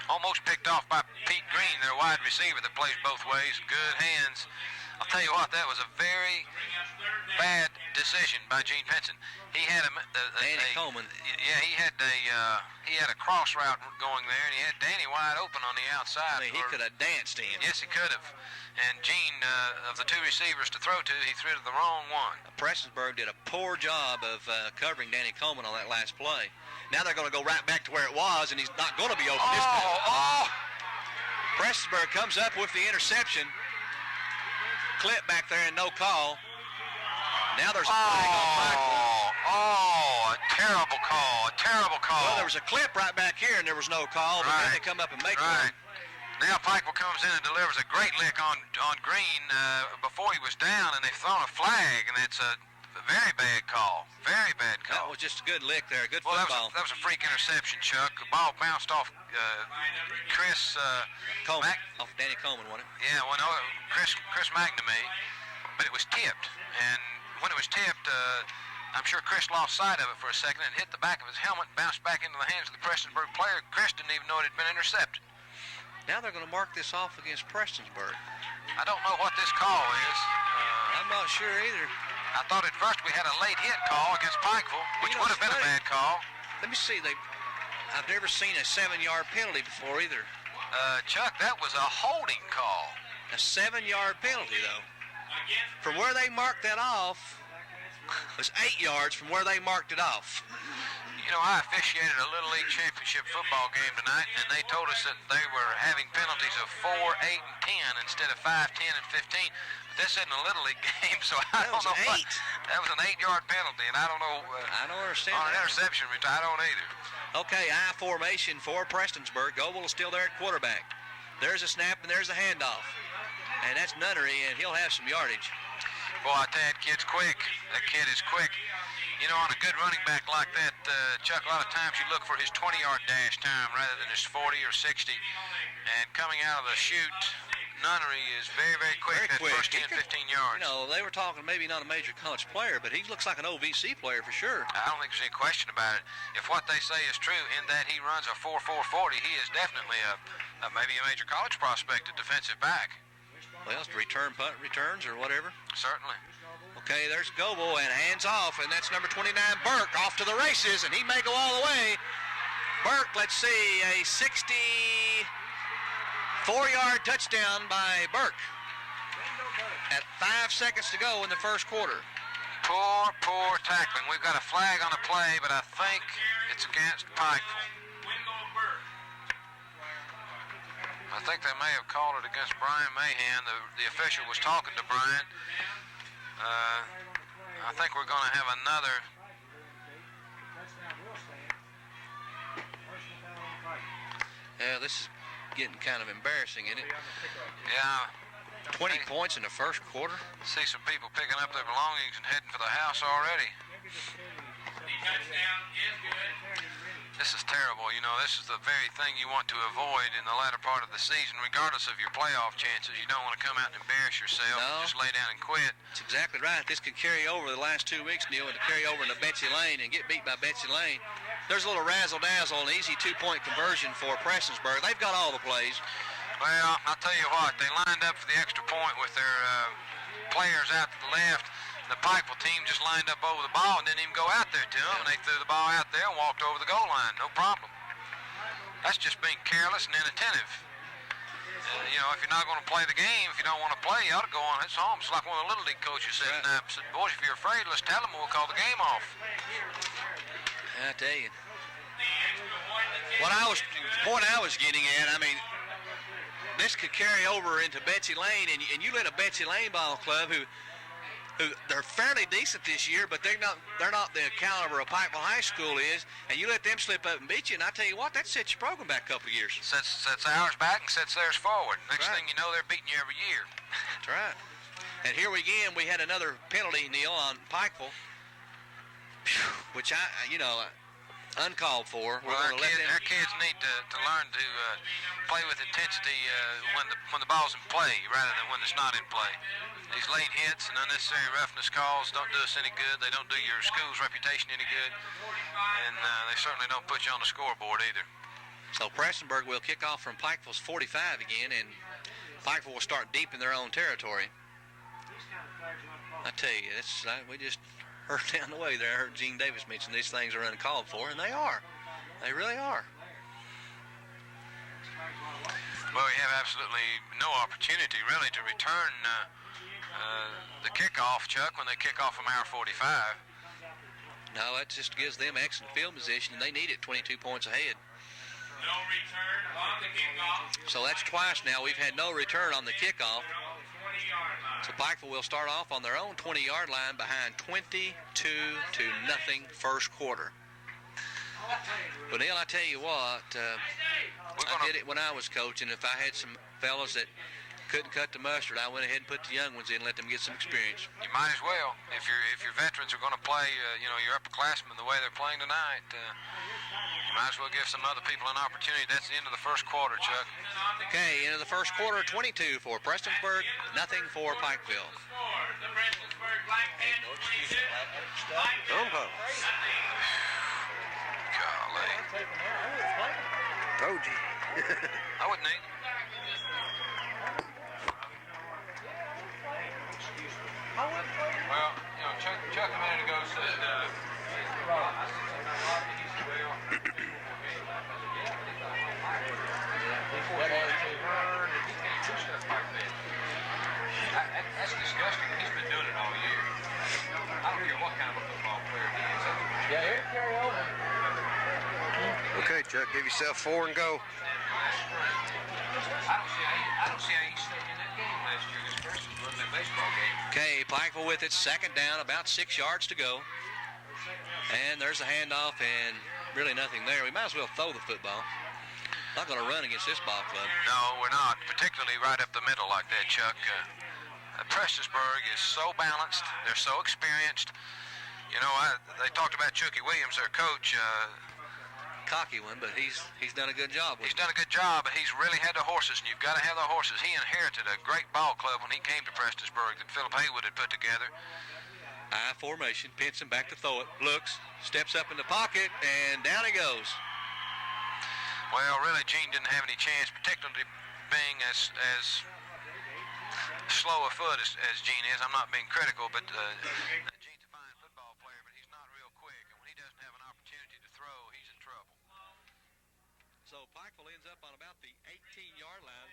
Almost picked off by Pete Green, their wide receiver that plays both ways. Good hands. I'll tell you what, that was a very bad decision by Gene Pinson. He had Danny Coleman. Yeah, he had a cross route going there, and he had Danny wide open on the outside. I mean, he could have danced in. Yes, he could have. And Gene, of the two receivers to throw to, he threw to the wrong one. Prestonsburg did a poor job of covering Danny Coleman on that last play. Now they're going to go right back to where it was, and he's not going to be open this time. Prestonsburg comes up with the interception. Clip back there and no call. Now there's a flag on Pikeville. A terrible call. Well, there was a clip right back here and there was no call, but then they come up and make one. Now Pikeville comes in and delivers a great lick on Green before he was down, and they've thrown a flag, and it's a very bad call. Very bad call. That was just a good lick there, good football. That was a freak interception, Chuck. The ball bounced off Chris Coleman. Off Danny Coleman, wasn't it? Yeah, well, no, Chris McNamee, but it was tipped. And when it was tipped, I'm sure Chris lost sight of it for a second and hit the back of his helmet and bounced back into the hands of the Prestonsburg player. Chris didn't even know it had been intercepted. Now they're going to mark this off against Prestonsburg. I don't know what this call is. I'm not sure either. I thought at first we had a late hit call against Pikeville, which would have been a bad call. Let me see. I've never seen a 7-yard penalty before either. Chuck, that was a holding call. A 7-yard penalty, though. From where they marked that off was 8 yards from where they marked it off. You know, I officiated a Little League Championship football game tonight, and they told us that they were having penalties of 4, 8, and 10 instead of 5, 10, and 15. But this isn't a Little League game, so I don't know. That was an 8-yard penalty, and I don't know. I don't understand. On an interception, I don't either. Okay, I formation for Prestonsburg. Goble is still there at quarterback. There's a snap and there's a handoff, and that's Nunnery, and he'll have some yardage. Boy, I tell you, that kid's quick. That kid is quick. You know, on a good running back like that, Chuck, a lot of times you look for his 20-yard dash time rather than his 40 or 60. And coming out of the chute, Nunnery is very, very quick. That first 10, 15 yards. You know, they were talking maybe not a major college player, but he looks like an OVC player for sure. I don't think there's any question about it. If what they say is true in that he runs a 4.40, he is definitely maybe a major college prospect at defensive back. Well, it's return punt returns or whatever. Certainly. Okay, there's Goble, and hands off, and that's number 29, Burke, off to the races, and he may go all the way. Burke, let's see, a 64-yard touchdown by Burke at 5 seconds to go in the first quarter. Poor tackling. We've got a flag on the play, but I think it's against Pikeville. I think they may have called it against Brian Mahan. The official was talking to Brian. I think we're going to have another. Yeah, this is getting kind of embarrassing, isn't it? Yeah. 20 points in the first quarter. See some people picking up their belongings and heading for the house already. The touchdown is good. This is terrible. You know, this is the very thing you want to avoid in the latter part of the season, regardless of your playoff chances. You don't want to come out and embarrass yourself and just lay down and quit. That's exactly right. This could carry over the last 2 weeks, Neil, and to carry over into Betsy Lane and get beat by Betsy Lane. There's a little razzle-dazzle, an easy 2-point conversion for Prestonsburg. They've got all the plays. Well, I'll tell you what, they lined up for the extra point with their players out to the left. The Pikeville team just lined up over the ball and didn't even go out there to them, and they threw the ball out there and walked over the goal line, no problem. That's just being careless and inattentive. You know, if you're not going to play the game, if you don't want to play, you ought to go on. It's home. It's like one of the Little League coaches said, said, boys, if you're afraid, let's tell them we'll call the game off. I tell you. The point I was getting at, I mean, this could carry over into Betsy Lane, and you let a Betsy Lane ball club who they're fairly decent this year, but they're not the caliber of Pikeville High School is, and you let them slip up and beat you, and I tell you what, that sets your program back a couple of years. Sets ours back and sets theirs forward. Next thing you know, they're beating you every year. That's right. And here we had another penalty, Neil, on Pikeville, which uncalled for. Well, our kids need to learn to play with intensity when the ball's in play rather than when it's not in play. These late hits and unnecessary roughness calls don't do us any good. They don't do your school's reputation any good, and they certainly don't put you on the scoreboard either. So Prestonsburg will kick off from Pikeville's 45 again, and Pikeville will start deep in their own territory. I tell you, we just heard down the way there. I heard Gene Davis mention these things are uncalled for, and they are. They really are. Well, we have absolutely no opportunity, really, to return the kickoff, Chuck, when they kick off from our 45. No, that just gives them excellent field position, and they need it 22 points ahead. No return on the kickoff. So that's twice now we've had no return on the kickoff. So Pikeville will start off on their own 20-yard line behind 22-0 first quarter. But Neil, I tell you what, I did it when I was coaching. If I had some fellas that couldn't cut the mustard, I went ahead and put the young ones in and let them get some experience. You might as well. If your veterans are going to play, your upperclassmen the way they're playing tonight, you might as well give some other people an opportunity. That's the end of the first quarter, Chuck. Okay, end of the first quarter, 22 for Prestonsburg, nothing for Pikeville. The Prestonsburg Black Panthers 22. Golly. Told you. I wouldn't either. Well, Chuck a minute ago said, that's disgusting. He's been doing it all year. I don't care what kind of a football player he is. Yeah, here, carry over. Okay, Chuck, give yourself 4 and go. I don't see how he stayed in that game last year. This person running that baseball game. Okay, Pikeville with it, second down, about 6 yards to go. And there's a handoff and really nothing there. We might as well throw the football. Not going to run against this ball club. No, we're not, particularly right up the middle like that, Chuck. Prestonsburg is so balanced. They're so experienced. You know, they talked about Chucky Williams, their coach. Cocky one, but he's done a good job. He's done a good job, but he's really had the horses, and you've got to have the horses. He inherited a great ball club when he came to Prestonsburg that Philip Haywood had put together. High formation, pins him back to throw it, looks, steps up in the pocket, and down he goes. Well, really, Gene didn't have any chance, particularly being as slow a foot as Gene is. I'm not being critical, but Gene's a fine football player, but he's not real quick, and when he doesn't have an opportunity to throw, he's in trouble. So Pikeville ends up on about the 18-yard line.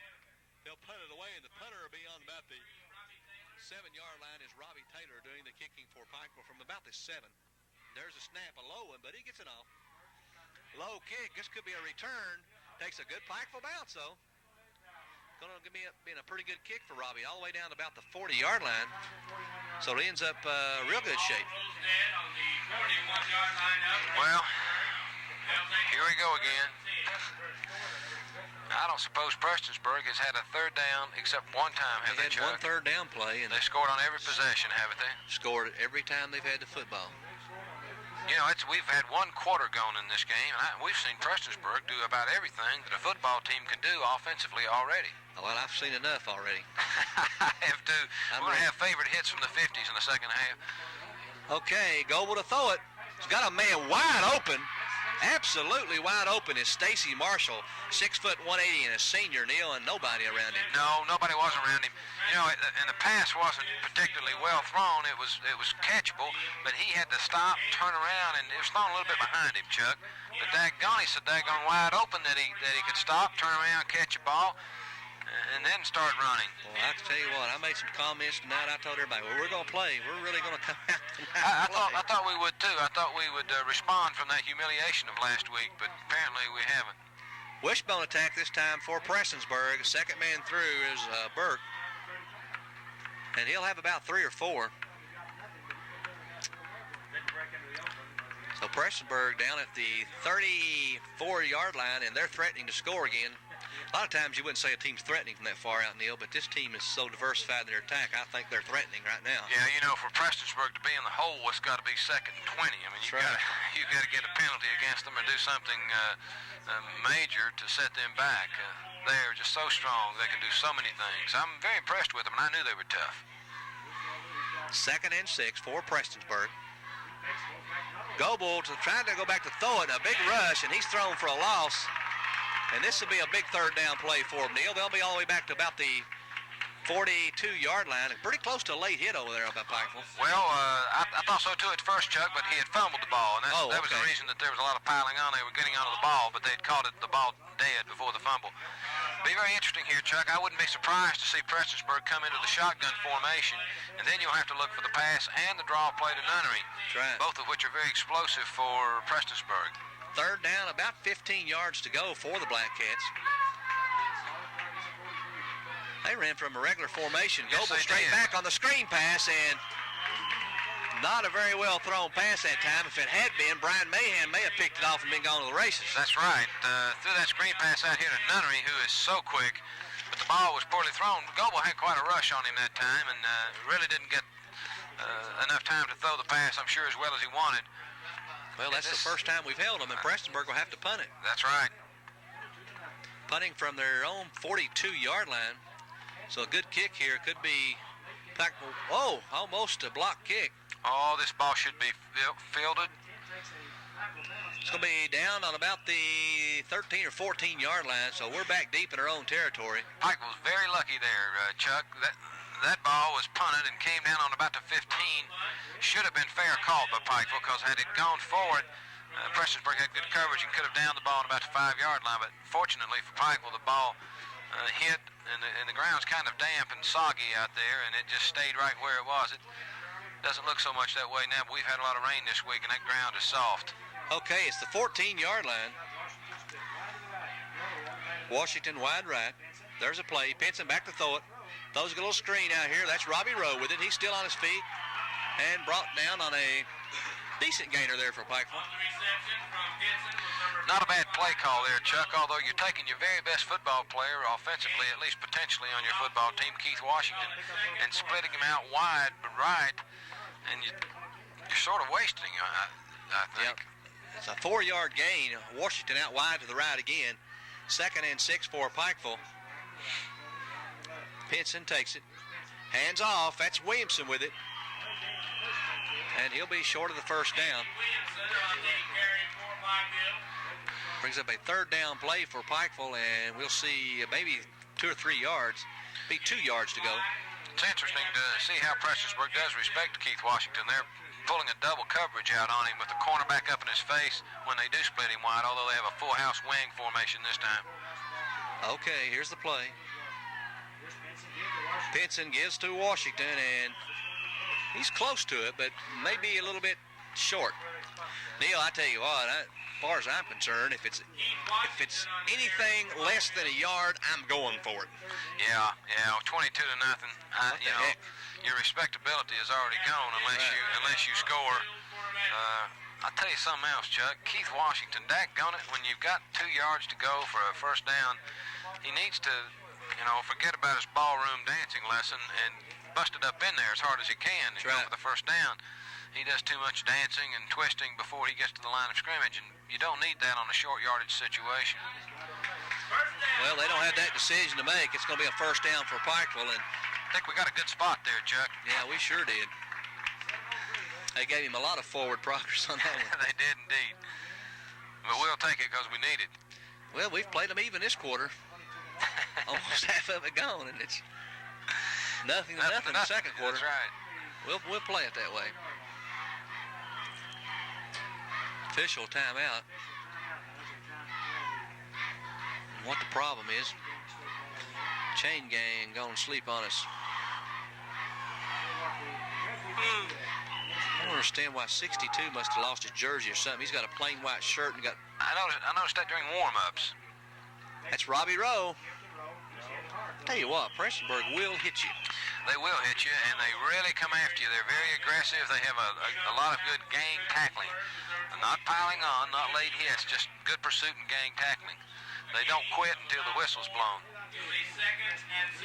They'll punt it away, and the punter will be on about the 7-yard line. Is Robbie Taylor doing the kicking for Pikeville from about the 7. There's a snap, a low one, but he gets it off. Low kick. This could be a return. Takes a good Pikeville bounce, though. Going to be a pretty good kick for Robbie, all the way down to about the 40-yard line. So it ends up real good shape. Well, here we go again. I don't suppose Prestonsburg has had a third down except one time, have they, Chuck? They had one third down play. And they scored on every possession, haven't they? Scored every time they've had the football. You know, we've had one quarter gone in this game, and we've seen Prestonsburg do about everything that a football team can do offensively already. Well, I've seen enough already. I have too. We're going to have favorite hits from the 50s in the second half. Okay, Goble to throw it. He's got a man wide open. Absolutely wide open is Stacy Marshall, 6'1", 180, and a senior, Neil, and nobody around him. No, nobody was around him. You know, and the pass wasn't particularly well thrown. It was catchable, but he had to stop, turn around, and it was thrown a little bit behind him, Chuck. But daggone, he's so daggone wide open that he could stop, turn around, catch a ball, and then start running. Well, I can tell you what, I made some comments tonight. I told everybody, well, we're going to play. We're really going to come out tonight. I thought we would, too. I thought we would respond from that humiliation of last week, but apparently we haven't. Wishbone attack this time for Prestonsburg. Second man through is Burke. And he'll have about 3 or 4. So Prestonsburg down at the 34-yard line, and they're threatening to score again. A lot of times you wouldn't say a team's threatening from that far out, Neil, but this team is so diversified in their attack, I think they're threatening right now. Yeah, you know, for Prestonsburg to be in the hole, it's got to be 2nd and 20. I mean, you got to get a penalty against them or do something major to set them back. They are just so strong. They can do so many things. I'm very impressed with them, and I knew they were tough. 2nd and 6 for Prestonsburg. Goble trying to go back to throw it, a big rush, and he's thrown for a loss. And this will be a big third down play for them, Neil. They'll be all the way back to about the 42-yard line. Pretty close to a late hit over there by Pikeville. Well, I thought so too at first, Chuck, but he had fumbled the ball, and that was the reason that there was a lot of piling on. They were getting onto the ball, but they had caught the ball dead before the fumble. Be very interesting here, Chuck. I wouldn't be surprised to see Prestonsburg come into the shotgun formation, and then you'll have to look for the pass and the draw play to Nunnery, both of which are very explosive for Prestonsburg. Third down, about 15 yards to go for the Black Cats. They ran from a regular formation. Yes, Goble straight back on the screen pass, and not a very well thrown pass that time. If it had been, Brian Mahan may have picked it off and been gone to the races. That's right. Threw that screen pass out here to Nunnery, who is so quick, but the ball was poorly thrown. Goble had quite a rush on him that time, and really didn't get enough time to throw the pass, I'm sure, as well as he wanted. Well, that's the first time we've held them, and Prestonsburg will have to punt it. That's right. Punting from their own 42-yard line. So a good kick here could be, almost a block kick. Oh, this ball should be fielded. It's going to be down on about the 13 or 14-yard line, so we're back deep in our own territory. Pikeville's very lucky there, Chuck. That ball was punted and came down on about the 15. Should have been fair call by Pikeville, because had it gone forward, Prestonsburg had good coverage and could have downed the ball on about the 5-yard line. But fortunately for Pikeville, the ball hit, and the ground's kind of damp and soggy out there, and it just stayed right where it was. It doesn't look so much that way now, but we've had a lot of rain this week, and that ground is soft. Okay, it's the 14-yard line. Washington wide right. There's a play. Pinson back to throw it. Throws a little screen out here. That's Robbie Rowe with it. He's still on his feet and brought down on a decent gainer there for Pikeville. Not a bad play call there, Chuck, although you're taking your very best football player offensively, at least potentially on your football team, Keith Washington, and splitting him out wide but right, and you're sort of wasting him, I think. Yep. It's a 4-yard gain. Washington out wide to the right again. 2nd and 6 for Pikeville. Pinson takes it. Hands off. That's Williamson with it. And he'll be short of the first down. Brings up a third down play for Pikeville, and we'll see maybe 2 or 3 yards. Be 2 yards to go. It's interesting to see how Prestonsburg does respect Keith Washington. They're pulling a double coverage out on him with the cornerback up in his face when they do split him wide, although they have a full house wing formation this time. Okay, here's the play. Pinson gives to Washington, and he's close to it, but maybe a little bit short. Neil, I tell you what, as far as I'm concerned, if it's anything less than a yard, I'm going for it. Yeah, 22-0. Your respectability is already gone unless you score. I'll tell you something else, Chuck. Keith Washington, daggone it, when you've got 2 yards to go for a first down, he needs to, forget about his ballroom dancing lesson and bust it up in there as hard as he can and go for the first down. He does too much dancing and twisting before he gets to the line of scrimmage, and you don't need that on a short yardage situation. Well, they don't have that decision to make. It's going to be a first down for Pikeville, and I think we got a good spot there, Chuck. Yeah, we sure did. They gave him a lot of forward progress on that one. They did indeed. But we'll take it because we need it. Well, we've played them even this quarter. Almost half of it gone, and it's nothing to nothing in the second quarter. That's right. We'll play it that way. Official timeout. And what the problem is, chain gang gonna sleep on us. I don't understand why 62 must have lost his jersey or something. He's got a plain white shirt and got... I noticed that during warm-ups. That's Robbie Rowe. Tell you what, Prestonsburg will hit you. They will hit you, and they really come after you. They're very aggressive. They have a lot of good gang tackling. Not piling on, not late hits, just good pursuit and gang tackling. They don't quit until the whistle's blown.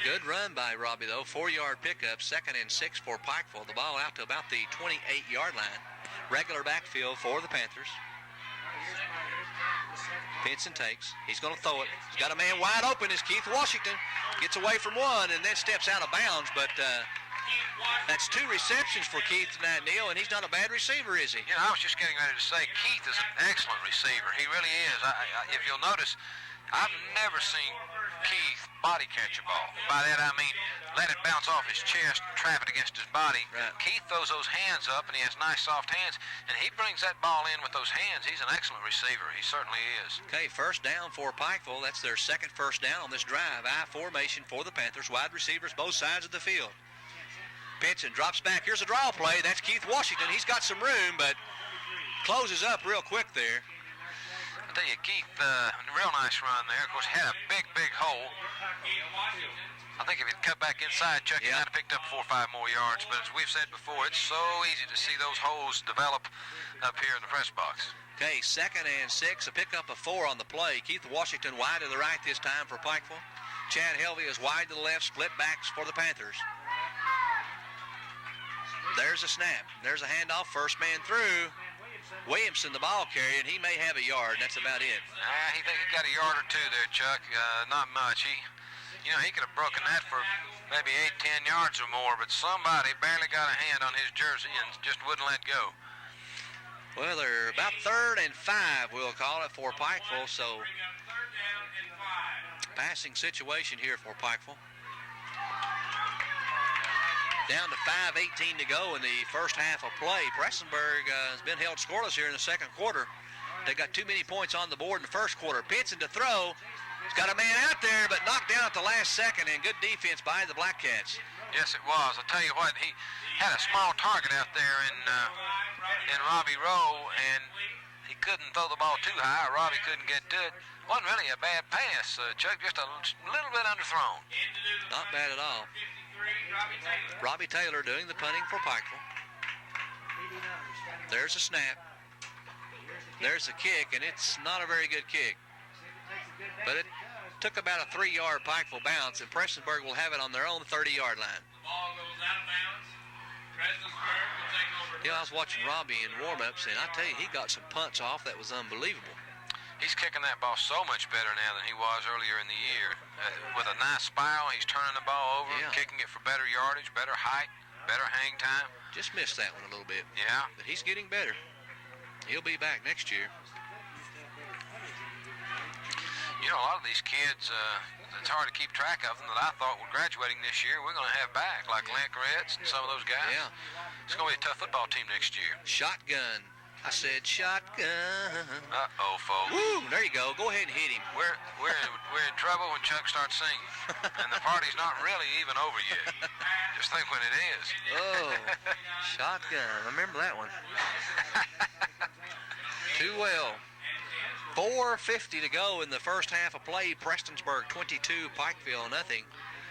Good run by Robbie, though. 4-yard pickup, 2nd and 6 for Pikeville. The ball out to about the 28-yard line. Regular backfield for the Panthers. Pinson takes. He's going to throw it. He's got a man wide open as Keith Washington gets away from one and then steps out of bounds, but that's 2 receptions for Keith tonight, Neil, and he's not a bad receiver, is he? I was just getting ready to say Keith is an excellent receiver. He really is. If you'll notice, I've never seen Keith body catch a ball. By that I mean let it bounce off his chest and trap it against his body. Right. Keith throws those hands up, and he has nice soft hands, and he brings that ball in with those hands. He's an excellent receiver. He certainly is. Okay, first down for Pikeville. That's their second first down on this drive. I formation for the Panthers. Wide receivers both sides of the field. Pinson drops back. Here's a draw play. That's Keith Washington. He's got some room, but closes up real quick there. I tell you, Keith, real nice run there. Of course, had a big hole. I think if he'd cut back inside, Chuck, he might have picked up 4 or 5 more yards. But as we've said before, it's so easy to see those holes develop up here in the press box. Okay, 2nd and 6, a pickup of 4 on the play. Keith Washington wide to the right this time for Pikeville. Chad Helvey is wide to the left, split backs for the Panthers. There's a snap. There's a handoff. First man through. Williamson, the ball carrier, and he may have a yard. That's about it. He think he got a yard or 2 there, Chuck. Not much. He could have broken that for maybe 8-10 yards or more, but somebody barely got a hand on his jersey and just wouldn't let go. Well, they're about 3rd and 5, we'll call it, for Pikeville, so passing situation here for Pikeville. Down to 5:18 to go in the first half of play. Prestonsburg has been held scoreless here in the second quarter. They got too many points on the board in the first quarter. Pinson to throw. He's got a man out there, but knocked down at the last second, and good defense by the Black Cats. Yes, it was. I'll tell you what, he had a small target out there in Robbie Rowe, and he couldn't throw the ball too high. Robbie couldn't get to it. Wasn't really a bad pass, Chuck, just a little bit underthrown. Not bad at all. Robbie Taylor doing the punting for Pikeville. There's a snap. There's a kick, and it's not a very good kick. But it took about a 3-yard Pikeville bounce, and Prestonsburg will have it on their own 30-yard line. The ball goes out of bounds. Prestonsburg will take over. I was watching Robbie in warm-ups, and I tell you, he got some punch off that was unbelievable. He's kicking that ball so much better now than he was earlier in the year. With a nice spiral, he's turning the ball over, kicking it for better yardage, better height, better hang time. Just missed that one a little bit. Yeah. But he's getting better. He'll be back next year. A lot of these kids, it's hard to keep track of them that I thought were graduating this year. We're going to have back, like Link Ritz and some of those guys. Yeah. It's going to be a tough football team next year. Shotgun. I said shotgun. Uh-oh, folks. Woo! There you go. Go ahead and hit him. We're in trouble when Chuck starts singing. And the party's not really even over yet. Just think when it is. Oh, shotgun. Remember that one. Too well. 4:50 to go in the first half of play. Prestonsburg 22, Pikeville nothing.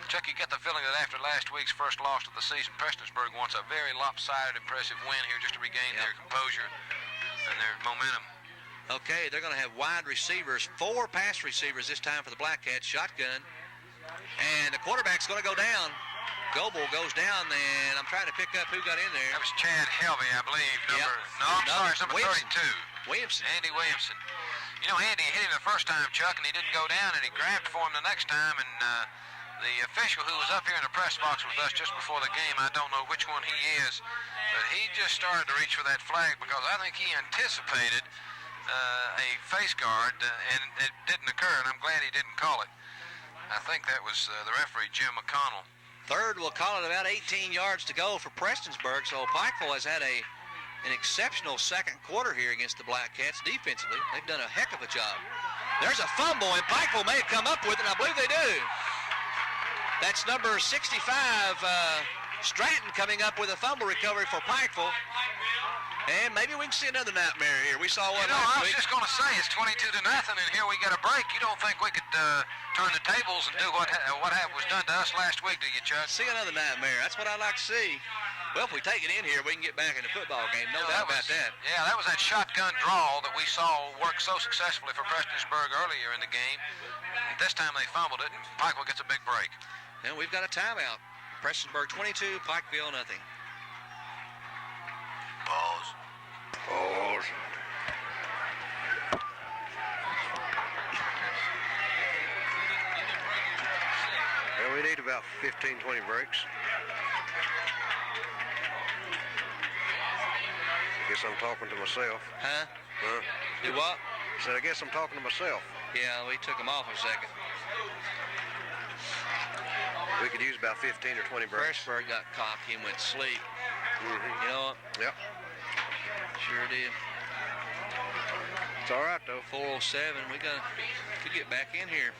Chuck, you get the feeling that after last week's first loss of the season, Prestonsburg wants a very lopsided, impressive win here just to regain their composure and their momentum. Okay, they're going to have wide receivers, 4 pass receivers this time for the Black Cats, shotgun. And the quarterback's going to go down. Goebel goes down, and I'm trying to pick up who got in there. That was Chad Helvey, I believe. It's number Williamson. 32. Williamson. Andy Williamson. You know, Andy hit him the first time, Chuck, and he didn't go down, and he grabbed for him the next time, and the official who was up here in the press box with us just before the game, I don't know which one he is, but he just started to reach for that flag because I think he anticipated a face guard, and it didn't occur, and I'm glad he didn't call it. I think that was the referee, Jim McConnell. Third will call it about 18 yards to go for Prestonsburg, so Pikeville has had an exceptional second quarter here against the Black Cats defensively. They've done a heck of a job. There's a fumble, and Pikeville may have come up with it, and I believe they do. That's number 65, Stratton, coming up with a fumble recovery for Pikeville. And maybe we can see another nightmare here. We saw one last week. I was just going to say, it's 22-0, and here we got a break. You don't think we could turn the tables and do what was done to us last week, do you, Chuck? See another nightmare. That's what I'd like to see. Well, if we take it in here, we can get back in the football game. No doubt about that. Yeah, that was that shotgun draw that we saw work so successfully for Prestonsburg earlier in the game. This time they fumbled it, and Pikeville gets a big break. And we've got a timeout. Prestonsburg 22, Pikeville nothing. Pause. Well, we need about 15, 20 breaks. Guess I'm talking to myself. Huh? Huh? Do what? I said, I guess I'm talking to myself. Yeah, we took them off a second. We could use about 15 or 20 breaks. Prestonsburg got cocky and went to sleep. Mm-hmm. You know what? Yep. Sure did. It's all right, though. 4:07. We could get back in here.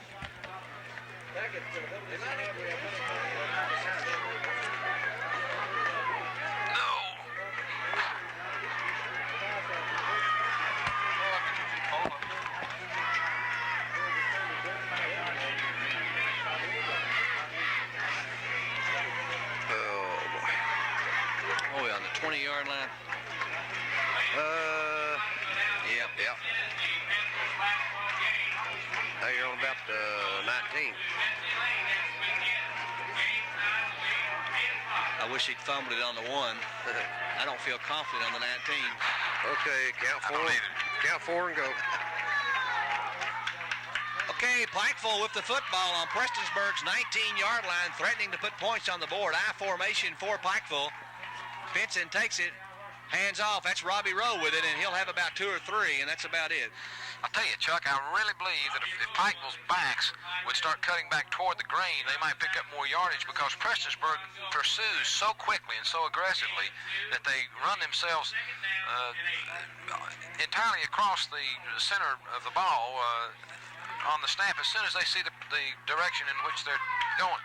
Oh, on the 20-yard line. Yep. Now you're on about 19. I wish he'd fumbled it on the 1. I don't feel confident on the 19. Okay, count 4. Count 4 and go. Okay, Pikeville with the football on Prestonsburg's 19-yard line, threatening to put points on the board. I formation for Pikeville. Benson takes it, hands off. That's Robbie Rowe with it, and he'll have about 2 or 3, and that's about it. I'll tell you, Chuck, I really believe that if Pikeville's backs would start cutting back toward the green, they might pick up more yardage because Prestonsburg pursues so quickly and so aggressively that they run themselves entirely across the center of the ball on the snap as soon as they see the direction in which they're going.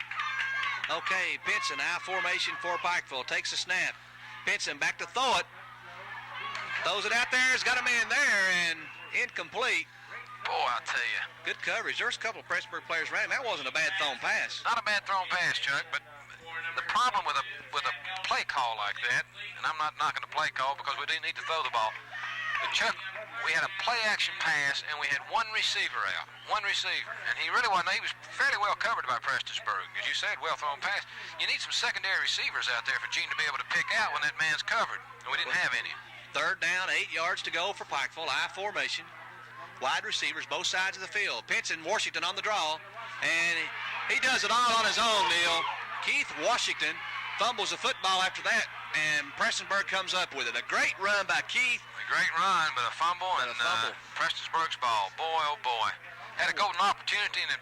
Okay, Pinson, I formation for Pikeville, takes a snap. Pinson back to throw it. Throws it out there, has got a man there, and incomplete. Boy, I'll tell you. Good coverage. There's a couple of Prestonsburg players around him. That wasn't a bad thrown pass. Not a bad thrown pass, Chuck, but the problem with a play call like that, and I'm not knocking the play call because we didn't need to throw the ball, but Chuck, we had a play-action pass, and we had one receiver out. One receiver. And he really wasn't. He was fairly well covered by Prestonsburg. As you said, well-thrown pass. You need some secondary receivers out there for Gene to be able to pick out when that man's covered. And we didn't have any. Third down, 8 yards to go for Pikeville. I formation. Wide receivers, both sides of the field. Pinson, Washington on the draw. And he does it all on his own, Neil. Keith Washington fumbles the football after that, and Prestonsburg comes up with it. A great run by Keith. A great run, but a fumble, and Prestonsburg's ball. Boy, oh boy. Had a golden opportunity, and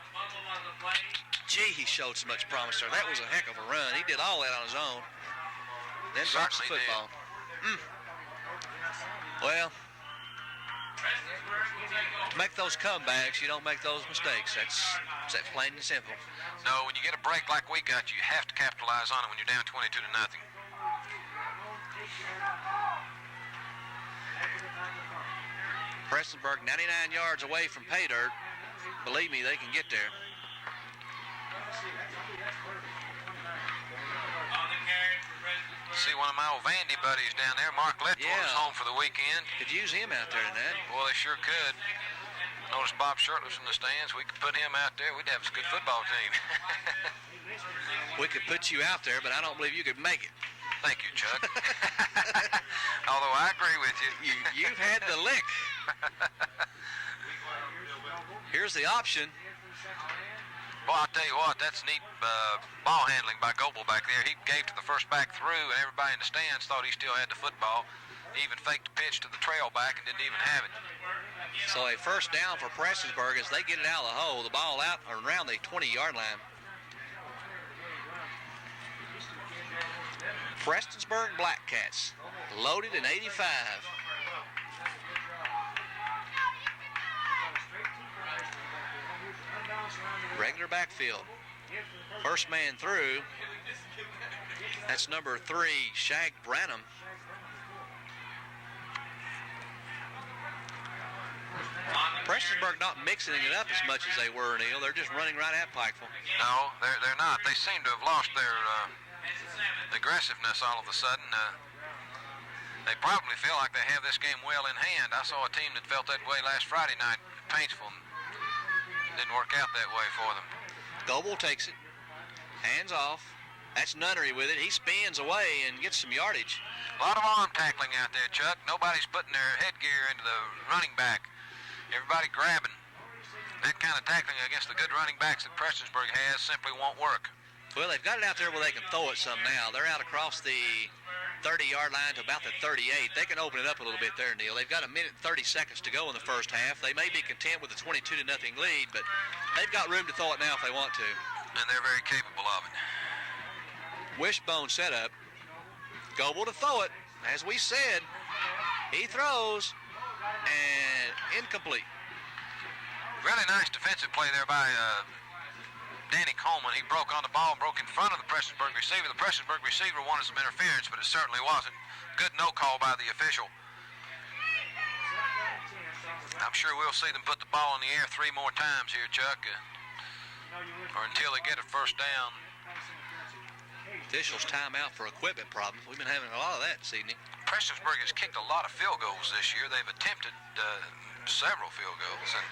Gee, he showed so much promise there. That was a heck of a run. He did all that on his own. Then drops the football. Well, to make those comebacks, you don't make those mistakes. That's plain and simple. No, when you get a break like we got, you have to capitalize on it when you're down 22-0. Prestonsburg 99 yards away from pay dirt. Believe me, they can get there. On the carry for Prestonsburg. See one of my old Vandy buddies down there, Mark Letford, is home for the weekend. Could use him out there tonight. Well, they sure could. Notice Bob Shirtless in the stands. We could put him out there. We'd have a good football team. We could put you out there, but I don't believe you could make it. Thank you, Chuck. Although I agree with you. You've had the lick. Here's the option. Well, I'll tell you what, that's neat ball handling by Goebel back there. He gave to the first back through, and everybody in the stands thought he still had the football. He even faked the pitch to the trail back and didn't even have it. So a first down for Prestonsburg as they get it out of the hole. The ball out around the 20-yard line. Prestonsburg Black Cats, loaded in 85. Regular backfield. First man through. That's number 3, Shag Branham. Prestonsburg not mixing it up as much as they were, Neil. They're just running right at Pikeville. No, they're not. They seem to have lost their aggressiveness all of a sudden. They probably feel like they have this game well in hand. I saw a team that felt that way last Friday night at Paintsville. Didn't work out that way for them. Goebel takes it. Hands off. That's Nunnery with it. He spins away and gets some yardage. A lot of arm tackling out there, Chuck. Nobody's putting their headgear into the running back. Everybody grabbing. That kind of tackling against the good running backs that Prestonsburg has simply won't work. Well, they've got it out there where they can throw it some now. They're out across the 30-yard line to about the 38. They can open it up a little bit there, Neil. They've got a minute and 30 seconds to go in the first half. They may be content with a 22-0 lead, but they've got room to throw it now if they want to. And they're very capable of it. Wishbone setup. Goebel to throw it. As we said, he throws, and incomplete. Really nice defensive play there by Danny Coleman. He broke on the ball and broke in front of the Prestonsburg receiver. The Prestonsburg receiver wanted some interference, but it certainly wasn't. Good no call by the official. I'm sure we'll see them put the ball in the air 3 more times here, Chuck, or until they get a first down. Officials timeout for equipment problems. We've been having a lot of that this evening. Prestonsburg has kicked a lot of field goals this year. They've attempted several field goals, and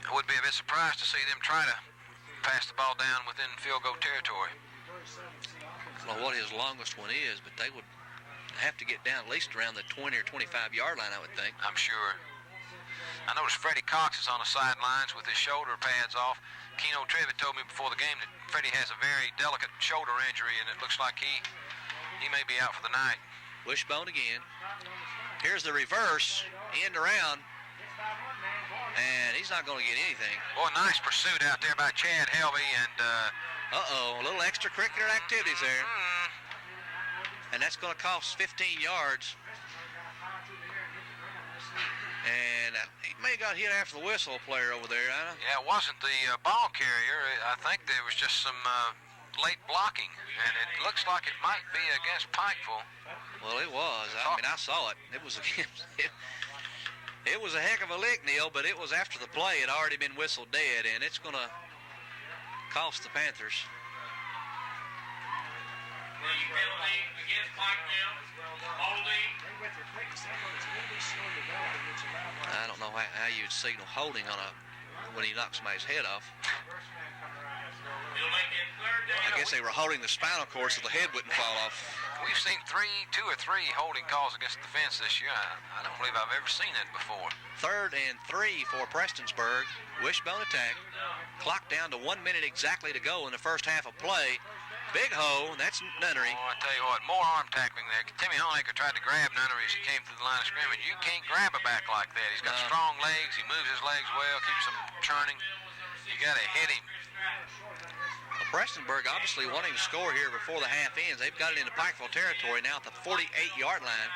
I would be a bit surprised to see them try to pass the ball down within field goal territory. I don't know what his longest one is, but they would have to get down at least around the 20 or 25-yard line, I would think. I'm sure. I noticed Freddie Cox is on the sidelines with his shoulder pads off. Keno Trevitt told me before the game that Freddie has a very delicate shoulder injury, and it looks like he may be out for the night. Wishbone again. Here's the reverse, end around, and he's not going to get anything. Boy, nice pursuit out there by Chad Helvey, and a little extracurricular activities there. And that's going to cost 15 yards. And he may have got hit after the whistle player over there, Anna. Yeah, it wasn't the ball carrier. I think there was just some late blocking, and it looks like it might be against Pikeville. Well, it was. I mean, I saw it. It was it was a heck of a lick, Neil, but it was after the play. It had already been whistled dead, and it's going to cost the Panthers. Penalty against Pikeville. Holding. I don't know how you'd signal holding on when he knocks somebody's head off. I guess they were holding the spinal cord so the head wouldn't fall off. We've seen 2 or 3 holding calls against the defense this year. I don't believe I've ever seen that before. 3rd and 3 for Prestonsburg. Wishbone attack. Clock down to 1 minute exactly to go in the first half of play. Big hole, that's Nunnery. Oh, I tell you what, more arm tackling there. Timmy Honecker tried to grab Nunnery as he came through the line of scrimmage. You can't grab a back like that. He's got strong legs. He moves his legs well, keeps them churning. You got to hit him. Well, Prestonsburg obviously wanting to score here before the half ends. They've got it into Pikeville territory now at the 48-yard line.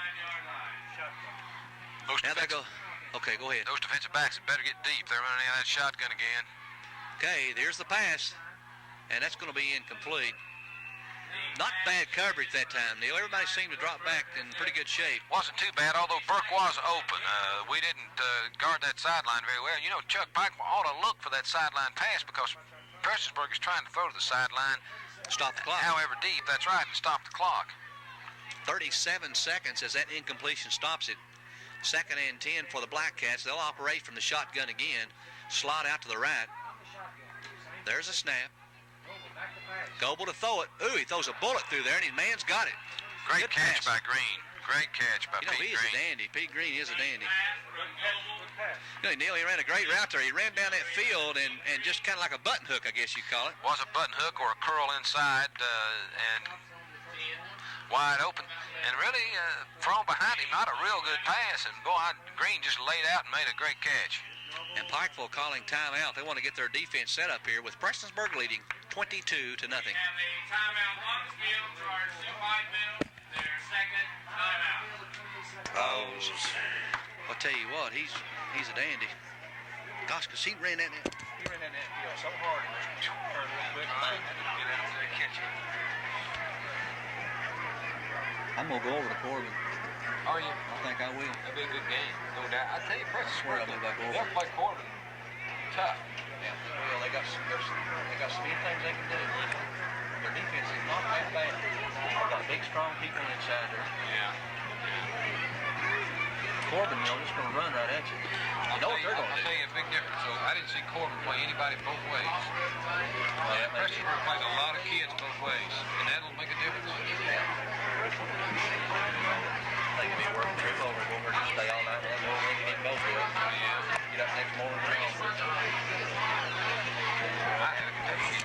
Now they go. Okay, go ahead. Those defensive backs better get deep. They're running out of that shotgun again. Okay, there's the pass, and that's going to be incomplete. Not bad coverage that time, Neil. Everybody seemed to drop back in pretty good shape. Wasn't too bad, although Burke was open. We didn't guard that sideline very well. You know, Chuck Pikeville ought to look for that sideline pass because Prestonsburg is trying to throw to the sideline. Stop the clock. However deep, that's right, and stop the clock. 37 seconds as that incompletion stops it. 2nd and 10 for the Black Cats. They'll operate from the shotgun again. Slot out to the right. There's a snap. Goebel to throw it. Ooh, he throws a bullet through there, and his man's got it. Great Good catch pass. by Green. Great catch by Pete He is Green. a dandy. Pete Green is a dandy. Neil, he ran a great route there. He ran down that field and just kind of like a button hook, I guess you'd call it. Was a button hook or a curl inside and wide open. And really, thrown behind him, not a real good pass. And, boy, Green just laid out and made a great catch. And Pikeville calling timeout. They want to get their defense set up here with Prestonsburg leading 22-0. And the timeout Longfield charge to Pikeville, their second timeout. I'll tell you what, he's a dandy. Gosh, because he ran that field so hard and just turned real quick. I'm going to go over to Corbin. Are you? I think I will. That'll be a good game, no doubt. I tell you, Swear I'll Prestonsburg, move back over. they'll play Corbin tough. Yeah, well, they got some many things they can do. Their defense is not that bad. They've got big, strong people inside there. Yeah. Corbin, just going to run right at you. You know what they're going to I'll do. tell you a big difference. So I didn't see Corbin play anybody both ways. Yeah, maybe. Prestonsburg plays a lot of kids both ways, and that'll make a difference. They can be working trip over. We'll just stay all night long. We'll get him both ways. Yeah. Get up next morning. I had a Kentucky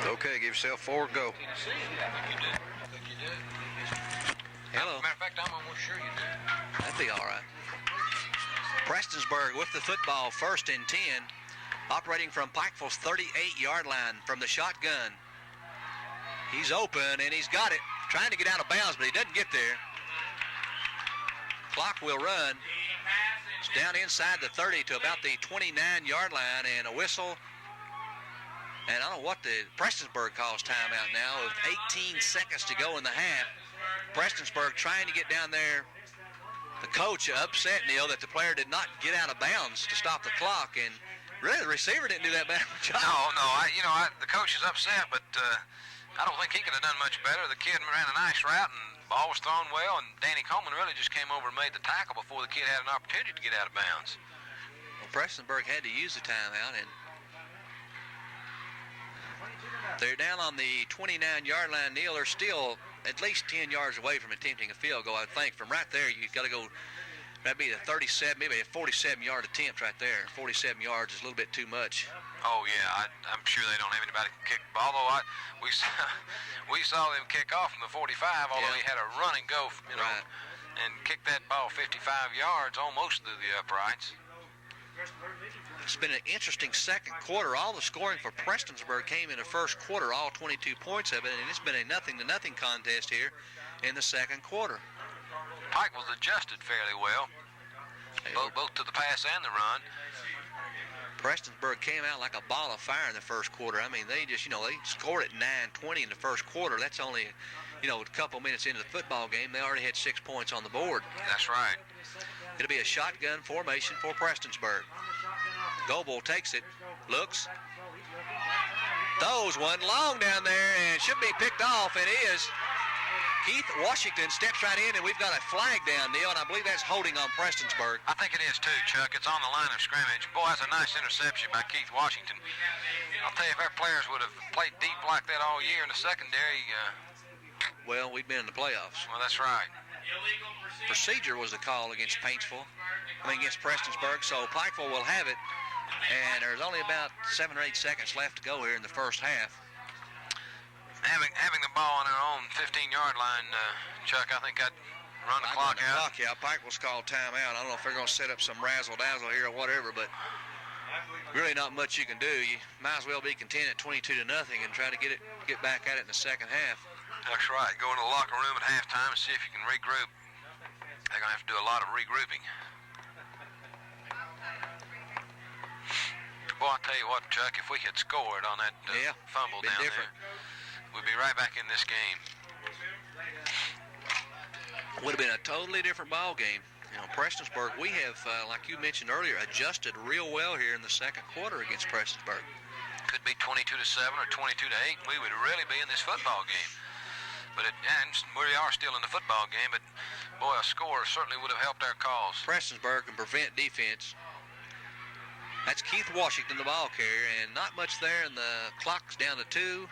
Okay, give yourself 4, go. Tennessee. I think you did. Hello. Matter of fact, I'm almost sure you did. That'd be all right. Prestonsburg with the football, 1st and 10, operating from Pikeville's 38-yard line from the shotgun. He's open, and he's got it. Trying to get out of bounds, but he doesn't get there. Clock will run. It's down inside the 30 to about the 29-yard line, and a whistle. And I don't know what the Prestonsburg calls timeout now with 18 seconds to go in the half. Prestonsburg trying to get down there. The coach upset, Neil, that the player did not get out of bounds to stop the clock, and really the receiver didn't do that bad of a job. No, the coach is upset, but I don't think he could have done much better. The kid ran a nice route, and the ball was thrown well, and Danny Coleman really just came over and made the tackle before the kid had an opportunity to get out of bounds. Well, Prestonsburg had to use the timeout, and they're down on the 29-yard line. Neil, they're still at least 10 yards away from attempting a field goal, I think. From right there, you've got to go, that'd be a 37, maybe a 47-yard attempt right there. 47 yards is a little bit too much. Oh, yeah, I'm sure they don't have anybody to kick the ball, although we saw them kick off from the 45, although he had a run and go, Right. and kicked that ball 55 yards almost through the uprights. It's been an interesting second quarter. All the scoring for Prestonsburg came in the first quarter, all 22 points of it, and it's been a nothing-to-nothing contest here in the second quarter. Pike was adjusted fairly well, both to the pass and the run. Prestonsburg came out like a ball of fire in the first quarter. I mean, they just, they scored at 9:20 in the first quarter. That's only, a couple minutes into the football game. They already had 6 points on the board. That's right. It'll be a shotgun formation for Prestonsburg. Goebel takes it, looks, throws one long down there, and should be picked off, and is. Keith Washington steps right in, and we've got a flag down, Neil, and I believe that's holding on Prestonsburg. I think it is too, Chuck. It's on the line of scrimmage. Boy, that's a nice interception by Keith Washington. I'll tell you, if our players would have played deep like that all year in the secondary, Well, we'd been in the playoffs. well, that's right. Procedure was the call against against Prestonsburg, so Pikeville will have it, and there's only about 7 or 8 seconds left to go here in the first half. Having the ball on their own 15-yard line, Chuck, I think I'd run the clock out. Pikeville's called timeout. I don't know if they're going to set up some razzle-dazzle here or whatever, but really not much you can do. You might as well be content at 22-0 and try to get back at it in the second half. That's right. Go into the locker room at halftime and see if you can regroup. They're going to have to do a lot of regrouping. Boy, I'll tell you what, Chuck, if we had scored on that fumble down there, we'd be right back in this game. Would have been a totally different ball game. Prestonsburg, we have, like you mentioned earlier, adjusted real well here in the second quarter against Prestonsburg. Could be 22-7 or 22-8. We would really be in this football game. And we are still in the football game, but boy, a score certainly would have helped our cause. Prestonsburg can prevent defense. That's Keith Washington, the ball carrier, and not much there, and the clock's down to 2-1-0,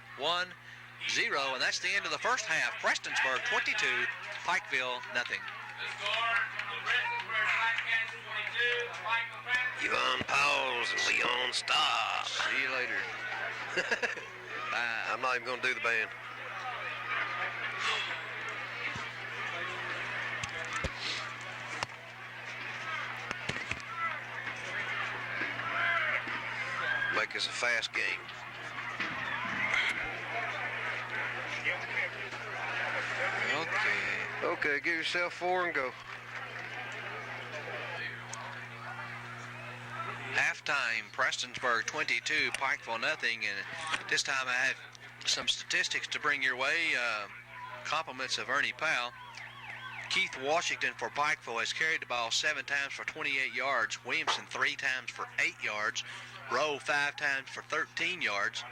and that's the end of the first half. Prestonsburg 22, Pikeville nothing. The score from the Prestonsburg Blackcats 22, Pikeville Panthers. You on pause and we on stop. See you later. I'm not even going to do the band. Make this a fast game. Okay, give yourself 4 and go. Halftime, Prestonsburg 22, Pikeville nothing, and this time I have some statistics to bring your way. Compliments of Ernie Powell. Keith Washington for Pikeville has carried the ball 7 times for 28 yards. Williamson 3 times for 8 yards. Rowe 5 times for 13 yards.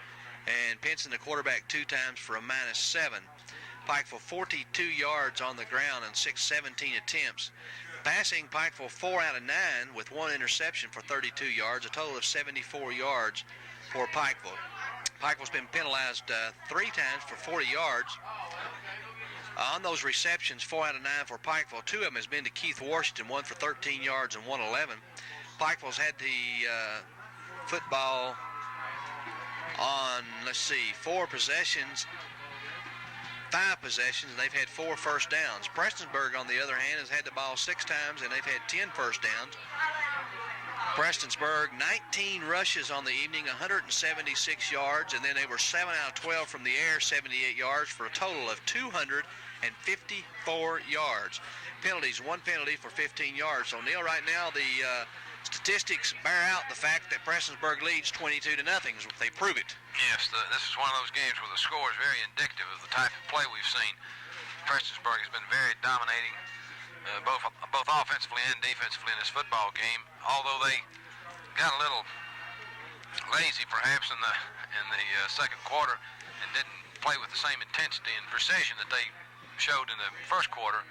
And Pinson, the quarterback, 2 times for a -7. Pikeville 42 yards on the ground and 617 attempts. Passing, Pikeville 4 out of 9 with 1 interception for 32 yards, a total of 74 yards for Pikeville. Pikeville's been penalized 3 times for 40 yards. On those receptions, 4 out of 9 for Pikeville. 2 of them has been to Keith Washington, 1 for 13 yards and 111. Pikeville's had the football on, 4 possessions, 5 possessions, and they've had 4 first downs. Prestonsburg, on the other hand, has had the ball 6 times, and they've had 10 first downs. Prestonsburg, 19 rushes on the evening, 176 yards, and then they were 7 out of 12 from the air, 78 yards, for a total of 254 yards. Penalties, 1 penalty for 15 yards. So, Neil, right now the statistics bear out the fact that Prestonsburg leads 22-0. They prove it. Yes, this is one of those games where the score is very indicative of the type of play we've seen. Prestonsburg has been very dominating, both offensively and defensively in this football game. Although they got a little lazy, perhaps, in the second quarter and didn't play with the same intensity and precision that they showed in the first quarter.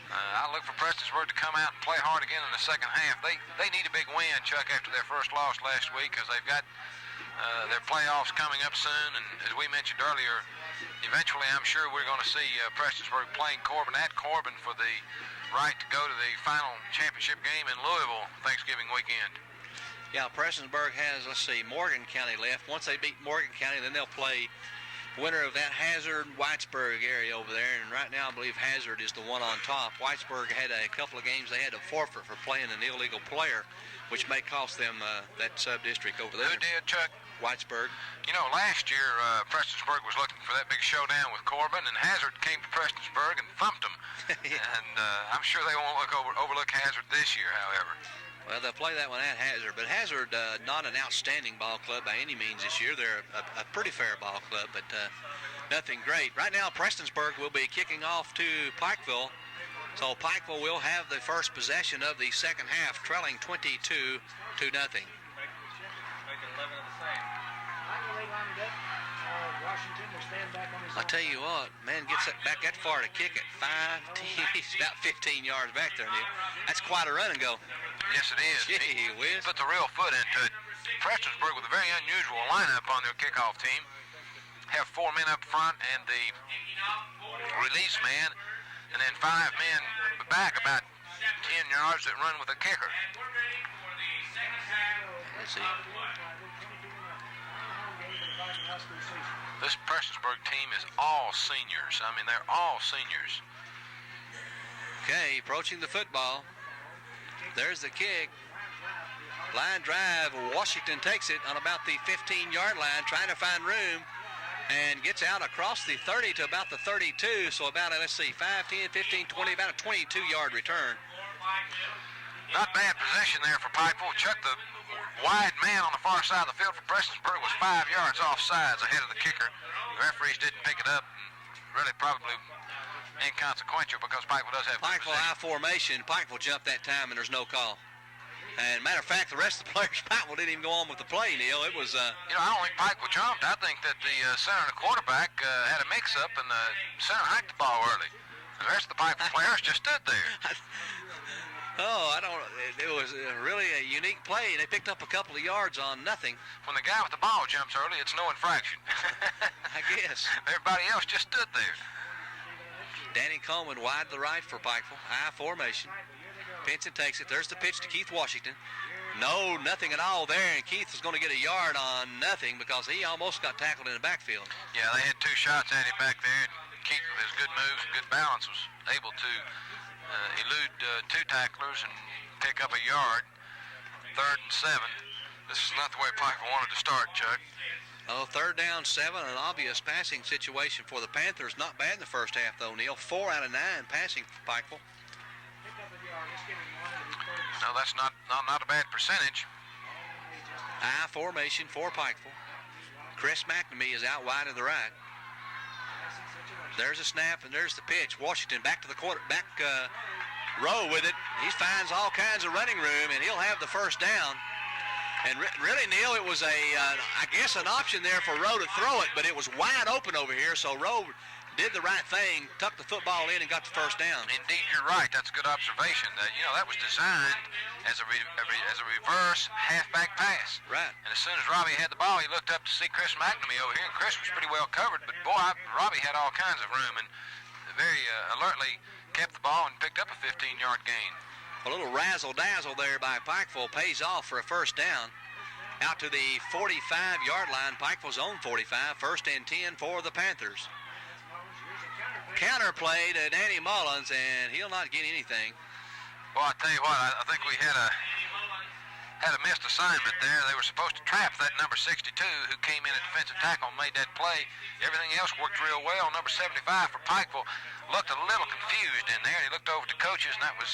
I look for Prestonsburg to come out and play hard again in the second half. They need a big win, Chuck, after their first loss last week, because they've got their playoffs coming up soon. And as we mentioned earlier, eventually I'm sure we're going to see Prestonsburg playing Corbin at Corbin for the right to go to the final championship game in Louisville Thanksgiving weekend. Yeah, Prestonsburg has, Morgan County left. Once they beat Morgan County, then they'll play winner of that Hazard-Whitesburg area over there, and right now I believe Hazard is the one on top. Whitesburg had a couple of games they had to forfeit for playing an illegal player, which may cost them that sub-district over there. Who did, Chuck? Whitesburg. You know, last year Prestonsburg was looking for that big showdown with Corbin, and Hazard came to Prestonsburg and thumped them. And I'm sure they won't overlook Hazard this year, however. Well, they'll play that one at Hazard, but Hazard, not an outstanding ball club by any means this year. They're a pretty fair ball club, but nothing great. Right now, Prestonsburg will be kicking off to Pikeville, so Pikeville will have the first possession of the second half, trailing 22-0. I tell you what, man gets back that far to kick it. 5, he's about 15 yards back there, Neil. That's quite a run and go. Yes, it is. Gee whiz. He put the real foot into it. Prestonsburg with a very unusual lineup on their kickoff team. Have 4 men up front and the release man, and then 5 men back about 10 yards that run with a kicker. Let's see. This Prestonsburg team is all seniors. I mean, they're all seniors. Okay, approaching the football. There's the kick. Line drive. Washington takes it on about the 15-yard line, trying to find room, and gets out across the 30 to about the 32. So about, 5, 10, 15, 20, about a 22-yard return. Not bad possession there for Pikeville. Chuck, the wide man on the far side of the field for Prestonsburg was 5 yards offsides ahead of the kicker. The referees didn't pick it up, and really probably inconsequential because Pikeville does have Pikeville high formation. Pikeville jumped that time, and there's no call. And matter of fact, the rest of the players Pikeville didn't even go on with the play, Neil. It was... I don't think Pikeville jumped. I think that the center and the quarterback had a mix-up, and the center hiked the ball early. The rest of the Pikeville players just stood there. It was really a unique play. They picked up a couple of yards on nothing. When the guy with the ball jumps early, it's no infraction. I guess. Everybody else just stood there. Danny Coleman wide to the right for Pikeville. I formation. Pinson takes it. There's the pitch to Keith Washington. No, nothing at all there, and Keith was going to get a yard on nothing because he almost got tackled in the backfield. Yeah, they had 2 shots at him back there, and Keith, with his good moves and good balance, was able to elude 2 tacklers and pick up a yard. 3rd and 7. This is not the way Pikeville wanted to start, Chuck. 3rd down, 7, an obvious passing situation for the Panthers. Not bad in the first half, though, Neil. 4 out of 9 passing for Pikeville. No, that's not a bad percentage. I formation for Pikeville. Chris McNamee is out wide to the right. There's a snap, and there's the pitch. Washington back to the quarterback row with it. He finds all kinds of running room, and he'll have the first down. And really, Neil, it was I guess an option there for Rowe to throw it, but it was wide open over here, so Rowe did the right thing, tucked the football in, and got the first down. Indeed, you're right. That's a good observation. That was designed as a reverse halfback pass. Right. And as soon as Robbie had the ball, he looked up to see Chris McNamee over here, and Chris was pretty well covered. But boy, Robbie had all kinds of room and very alertly kept the ball and picked up a 15-yard gain. A little razzle-dazzle there by Pikeville pays off for a first down. Out to the 45-yard line, Pikeville's own 45, 1st and 10 for the Panthers. Counter play to Danny Mullins, and he'll not get anything. Well, I tell you what, I think we had a missed assignment there. They were supposed to trap that number 62 who came in at defensive tackle and made that play. Everything else worked real well. Number 75 for Pikeville looked a little confused in there. He looked over to coaches, and that was,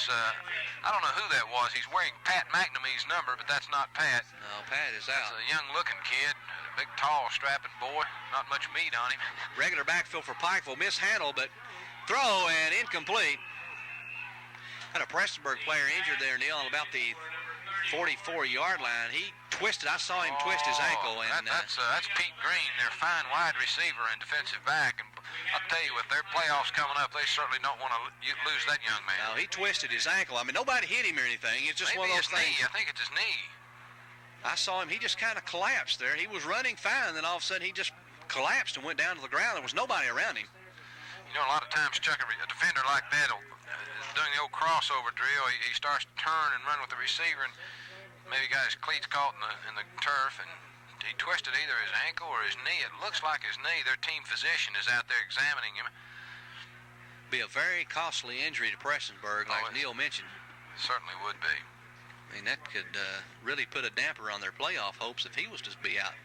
I don't know who that was. He's wearing Pat McNamee's number, but that's not Pat. No, Pat is out. That's a young-looking kid, a big, tall, strapping boy. Not much meat on him. Regular backfield for Pikeville. Mishandled, but throw and incomplete. Had a Prestonsburg player injured there, Neil, on about the 44-yard line. He twisted. I saw him twist his ankle. And that's Pete Green, their fine wide receiver and defensive back. And I'll tell you, with their playoffs coming up, they certainly don't want to lose that young man. No, he twisted his ankle. I mean, nobody hit him or anything. It's just Maybe one of those things. Knee. I think it's his knee. I saw him. He just kind of collapsed there. He was running fine, then all of a sudden he just collapsed and went down to the ground. There was nobody around him. You know, a lot of times, Chuck, a defender like that, doing the old crossover drill, he starts to turn and run with the receiver, and maybe got his cleats caught in the turf, and he twisted either his ankle or his knee. It looks like his knee. Their team physician is out there examining him. Be a very costly injury to Prestonsburg, like Neil mentioned. Certainly would be. I mean, that could really put a damper on their playoff hopes if he was to be out.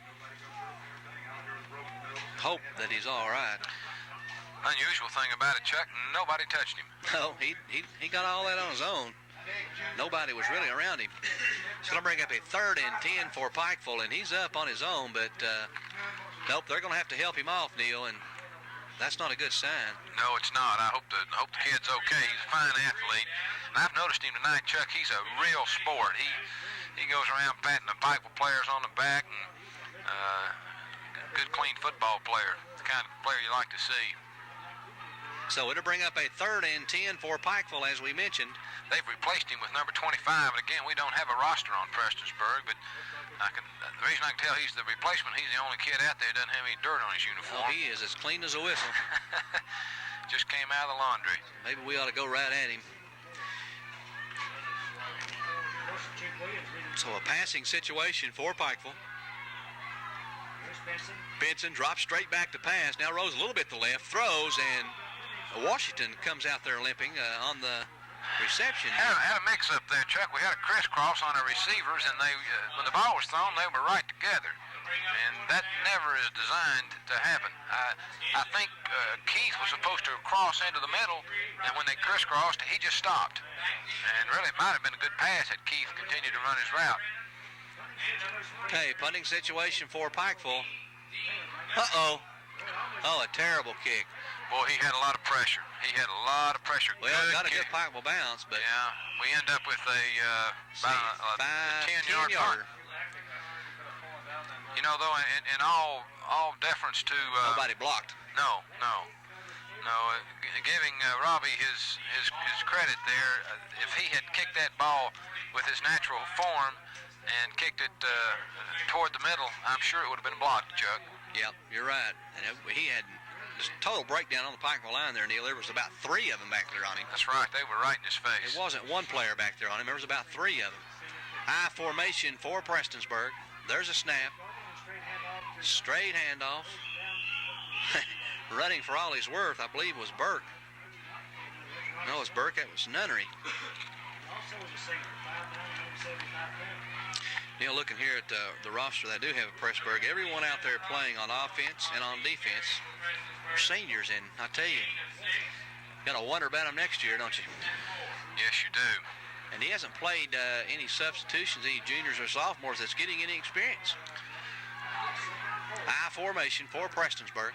Hope that he's all right. Unusual thing about it, Chuck, nobody touched him. No, he got all that on his own. Nobody was really around him. It's going to bring up a 3rd and 10 for Pikeville, and he's up on his own, but nope, they're going to have to help him off, Neil, and that's not a good sign. No, it's not. I hope the kid's okay. He's a fine athlete. And I've noticed him tonight, Chuck. He's a real sport. He goes around patting the Pikeville players on the back, and good, clean football player, the kind of player you like to see. So it'll bring up a 3rd and 10 for Pikeville, as we mentioned. They've replaced him with number 25, and again, we don't have a roster on Prestonsburg, but the reason I can tell he's the replacement, he's the only kid out there who doesn't have any dirt on his uniform. Oh, he is as clean as a whistle. Just came out of the laundry. Maybe we ought to go right at him. So a passing situation for Pikeville. Benson drops straight back to pass. Now rolls a little bit to left, throws, and Washington comes out there limping on the reception. Had a mix-up there, Chuck. We had a crisscross on our receivers, and they when the ball was thrown, they were right together. And that never is designed to happen. I think Keith was supposed to cross into the middle, and when they crisscrossed, he just stopped. And really, it might have been a good pass had Keith continued to run his route. Okay, punting situation for Pikeville. Uh-oh. Oh, a terrible kick. Boy, he had a lot of pressure. Well, got a good Pikeville bounce, but yeah, we end up with about a 10-yard. You know, though, in all deference to nobody blocked. No. Giving Robbie his credit there, if he had kicked that ball with his natural form and kicked it toward the middle, I'm sure it would have been blocked, Chuck. Yep, you're right. And he had just total breakdown on the Pikeville line there, Neil. There was about 3 of them back there on him. That's right. They were right in his face. It wasn't one player back there on him. There was about 3 of them. High formation for Prestonsburg. There's a snap. Straight handoff. Running for all he's worth, I believe, was Burke. No, it was Burke. That was Nunnery. Neil, looking here at the roster that I do have at Prestonsburg, everyone out there playing on offense and on defense are seniors, and I tell you, got to wonder about them next year, don't you? Yes, you do. And he hasn't played any substitutions, any juniors or sophomores that's getting any experience. High formation for Prestonsburg.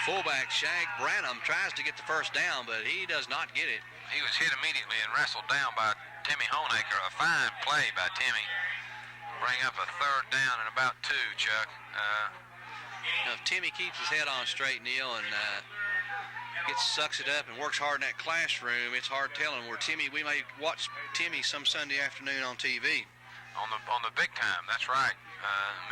Fullback Shag Branham tries to get the first down, but he does not get it. He was hit immediately and wrestled down by Timmy Honaker. A fine play by Timmy. Bring up a 3rd down and about 2, Chuck. Now, if Timmy keeps his head on straight, Neil, and sucks it up and works hard in that classroom, it's hard telling where Timmy, we may watch Timmy some Sunday afternoon on TV. On the big time, that's right.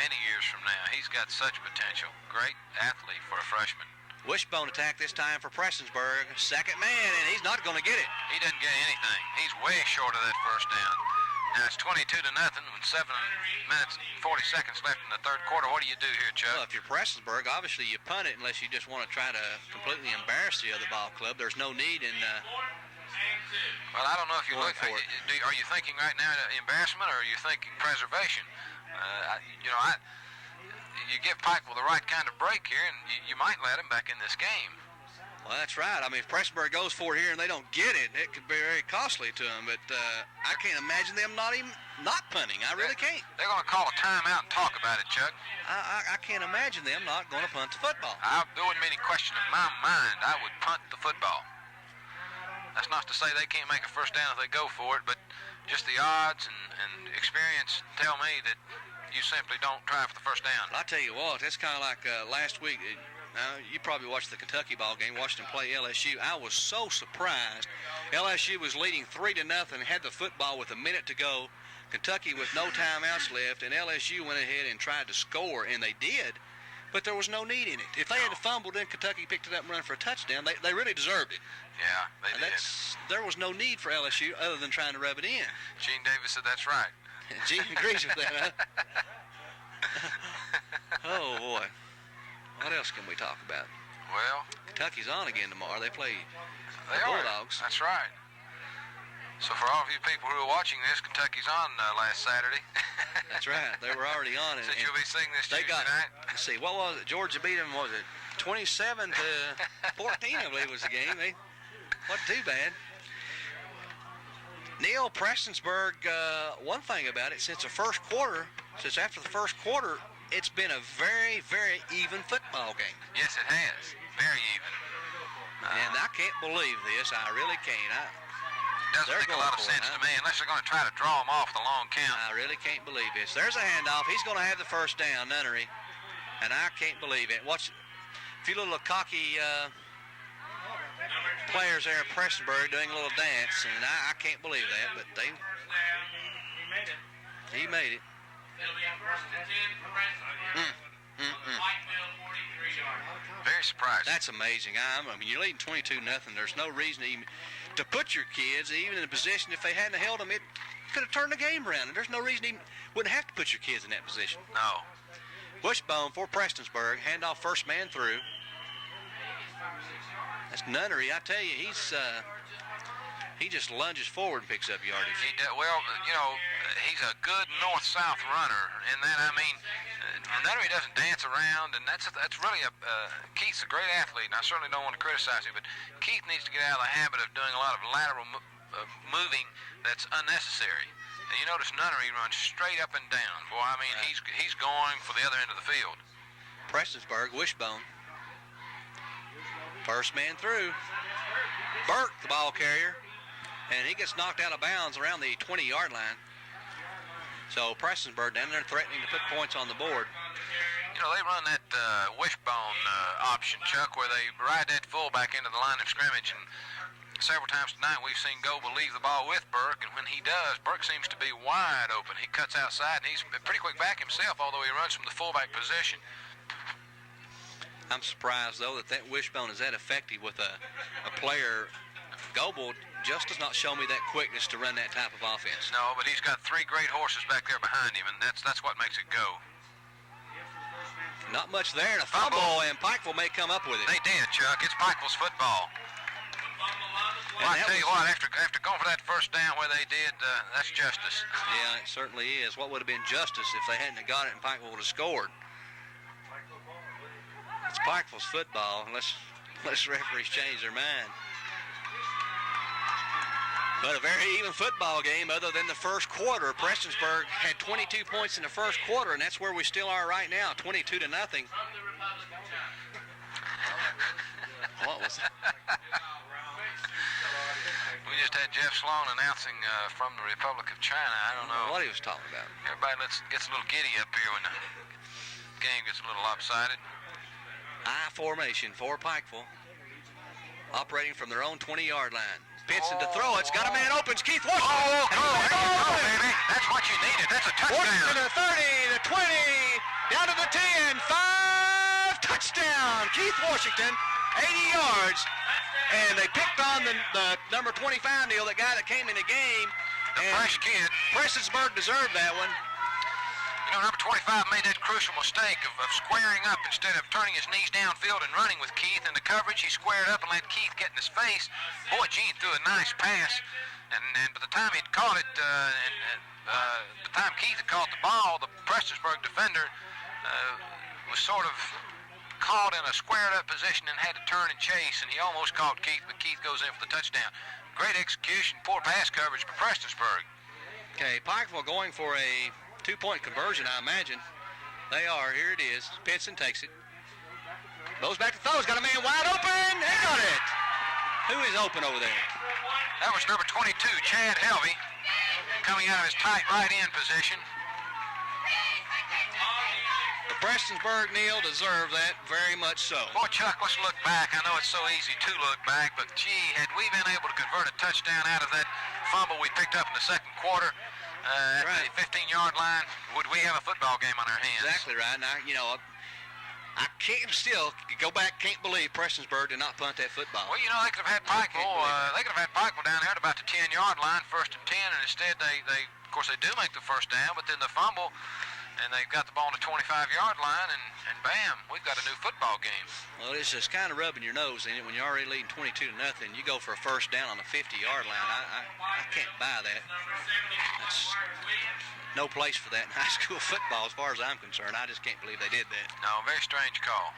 Many years from now. He's got such potential. Great athlete for a freshman. Wishbone attack this time for Prestonsburg. Second man, and he's not going to get it. He doesn't get anything. He's way short of that first down. Now it's 22-0 with 7 minutes and 40 seconds left in the 3rd quarter. What do you do here, Chuck? Well, if you're Prestonsburg, obviously you punt it unless you just want to try to completely embarrass the other ball club. There's no need in... well, I don't know if you look for it. Are you thinking right now embarrassment, or are you thinking preservation? You give Pikeville the right kind of break here, and you might let him back in this game. Well, that's right. I mean, if Prestonsburg goes for it here and they don't get it, it could be very costly to them. But I can't imagine them not punting. I really can't. They're going to call a timeout and talk about it, Chuck. I can't imagine them not going to punt the football. There wouldn't be any question in my mind. I would punt the football. That's not to say they can't make a first down if they go for it, but just the odds and experience tell me that you simply don't try for the first down. I'll tell you what, that's kind of like last week. You probably watched the Kentucky ball game, watched them play LSU. I was so surprised. LSU was leading 3-0, had the football with a minute to go. Kentucky with no timeouts left, and LSU went ahead and tried to score, and they did, but there was no need in it. If they had fumbled and Kentucky picked it up and run for a touchdown, they really deserved it. Yeah, they did. There was no need for LSU other than trying to rub it in. Gene Davis said that's right. Gene agrees with that, huh? Oh, boy. What else can we talk about? Well, Kentucky's on again tomorrow. They play the Bulldogs. That's right. So for all of you people who are watching this, Kentucky's on last Saturday. That's right. They were already on it. So you'll be seeing this Tuesday night? Let's see, what was it? Georgia beat them, was it 27-14, I believe was the game. They wasn't too bad. Neil, Prestonsburg, one thing about it, since after the first quarter, it's been a very, very even football game. Yes, it has. Very even. And I can't believe this. I really can't. Doesn't make a lot of sense to me, unless they're going to try to draw them off the long count. I really can't believe this. There's a handoff. He's going to have the first down, Nunnery. And I can't believe it. Watch a few little cocky players there at Prestonsburg doing a little dance, and I can't believe that, but he made it. He made it. Very surprising. That's amazing. I mean, you're leading 22-0. There's no reason to put your kids even in a position. If they hadn't held them, it could have turned the game around. And there's no reason you wouldn't have to put your kids in that position. No. Wishbone for Prestonsburg. Handoff first man through. That's Nunnery. I tell you, he just lunges forward and picks up yardage. Well, you know, he's a good north-south runner. In that, I mean, Nunnery doesn't dance around, and that's really Keith's a great athlete, and I certainly don't want to criticize him, but Keith needs to get out of the habit of doing a lot of lateral moving that's unnecessary. And you notice Nunnery runs straight up and down. Boy, I mean, he's going for the other end of the field. Prestonsburg, Wishbone. First man through. Burke, the ball carrier, and he gets knocked out of bounds around the 20-yard line. So Prestonsburg down there threatening to put points on the board. You know, they run that wishbone option, Chuck, where they ride that fullback into the line of scrimmage, and several times tonight we've seen Goble leave the ball with Burke, and when he does, Burke seems to be wide open. He cuts outside, and he's a pretty quick back himself, although he runs from the fullback position. I'm surprised, though, that wishbone is that effective with a player. Goble just does not show me that quickness to run that type of offense. No, but he's got 3 great horses back there behind him, and that's what makes it go. Not much there, and a fumble, and Pikeville may come up with it. They did, Chuck. It's Pikeville's football. Well, I tell you what, after going for that first down where they did, that's justice. Yeah, it certainly is. What would have been justice if they hadn't got it and Pikeville would have scored? It's Pikeville's football, unless referees change their mind. But a very even football game other than the first quarter. Prestonsburg had 22 points in the first quarter, and that's where we still are right now, 22-0. What was that? We just had Jeff Sloan announcing from the Republic of China. I don't know what he was talking about. Everybody gets a little giddy up here when the game gets a little lopsided. I formation for Pikeville, operating from their own 20-yard line. Pitson to throw. It's got a man open. It's Keith Washington. Oh, there you go, baby. That's what you needed. That's a touchdown. Washington to the 30, the 20, down to the 10, 5, touchdown. Keith Washington, 80 yards. And they picked on the number 25 deal, the guy that came in the game. The fresh kid. Prestonsburg deserved that one. You know, number 25 made that crucial mistake of squaring up instead of turning his knees downfield and running with Keith. In the coverage, he squared up and let Keith get in his face. Boy, Gene threw a nice pass. And by the time he'd caught it, the time Keith had caught the ball, the Prestonsburg defender was sort of caught in a squared up position and had to turn and chase. And he almost caught Keith, but Keith goes in for the touchdown. Great execution, poor pass coverage for Prestonsburg. Okay, Pikeville going for a 2-point conversion, I imagine. They are. Here it is. Pitson takes it. Goes back to throw. He's got a man wide open. He got it. Who is open over there? That was number 22, Chad Helvey, coming out of his tight right end position. The Prestonsburg Neal deserved that very much so. Boy, Chuck, let's look back. I know it's so easy to look back, but gee, had we been able to convert a touchdown out of that fumble we picked up in the second quarter, at the 15-yard line, would we have a football game on our hands? Exactly right. Now, you know, I can't still go back, can't believe Prestonsburg did not punt that football. Well, you know, they could have had Pikeville. They could have had Pikeville down here at about the 10-yard line, 1st and 10, and instead they of course, they do make the first down, but then the fumble, and they've got the ball on the 25-yard line, and bam, we've got a new football game. Well, it's just kind of rubbing your nose in it when you're already leading 22-0. You go for a first down on the 50-yard line. I can't buy that. That's no place for that in high school football as far as I'm concerned. I just can't believe they did that. No, very strange call.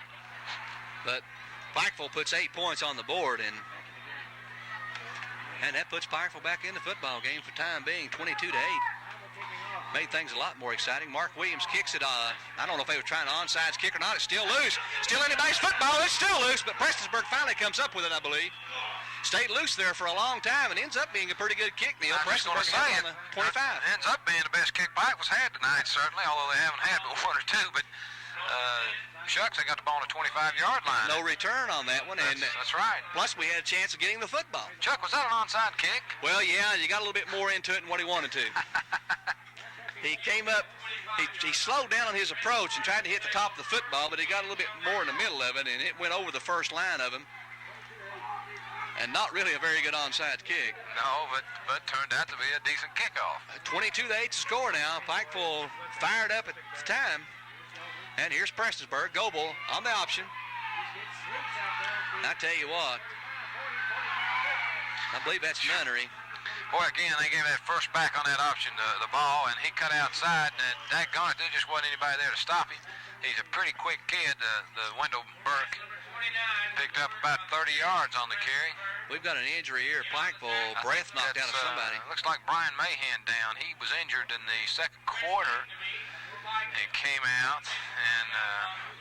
But Pikeville puts 8 points on the board, and that puts Pikeville back in the football game for time being, 22-8. Made things a lot more exciting. Mark Williams kicks it. I don't know if they were trying to onside kick or not. It's still loose. Still anybody's football. It's still loose, but Prestonsburg finally comes up with it, I believe. Stayed loose there for a long time and ends up being a pretty good kick, Neil. Prestonsburg has on the 25. Ends up being the best kick Pikeville's had tonight, certainly, although they haven't had but one or two. But shucks, they got the ball on the 25-yard line. No return on that one. That's right. Plus, we had a chance of getting the football. Chuck, was that an onside kick? Well, yeah, you got a little bit more into it than what he wanted to. He came up, he slowed down on his approach and tried to hit the top of the football, but he got a little bit more in the middle of it, and it went over the first line of him. And not really a very good onside kick. No, but turned out to be a decent kickoff. 22-8 score now. Pikeville fired up at the time. And here's Prestonsburg. Goble on the option. I tell you what, I believe that's Nunnery. Boy, again, they gave that first back on that option, the ball, and he cut outside, and daggone it, there just wasn't anybody there to stop him. He's a pretty quick kid, the Wendell Burke. Picked up about 30 yards on the carry. We've got an injury here. Pikeville, breath knocked out of somebody. Looks like Brian Mahan down. He was injured in the second quarter and came out, and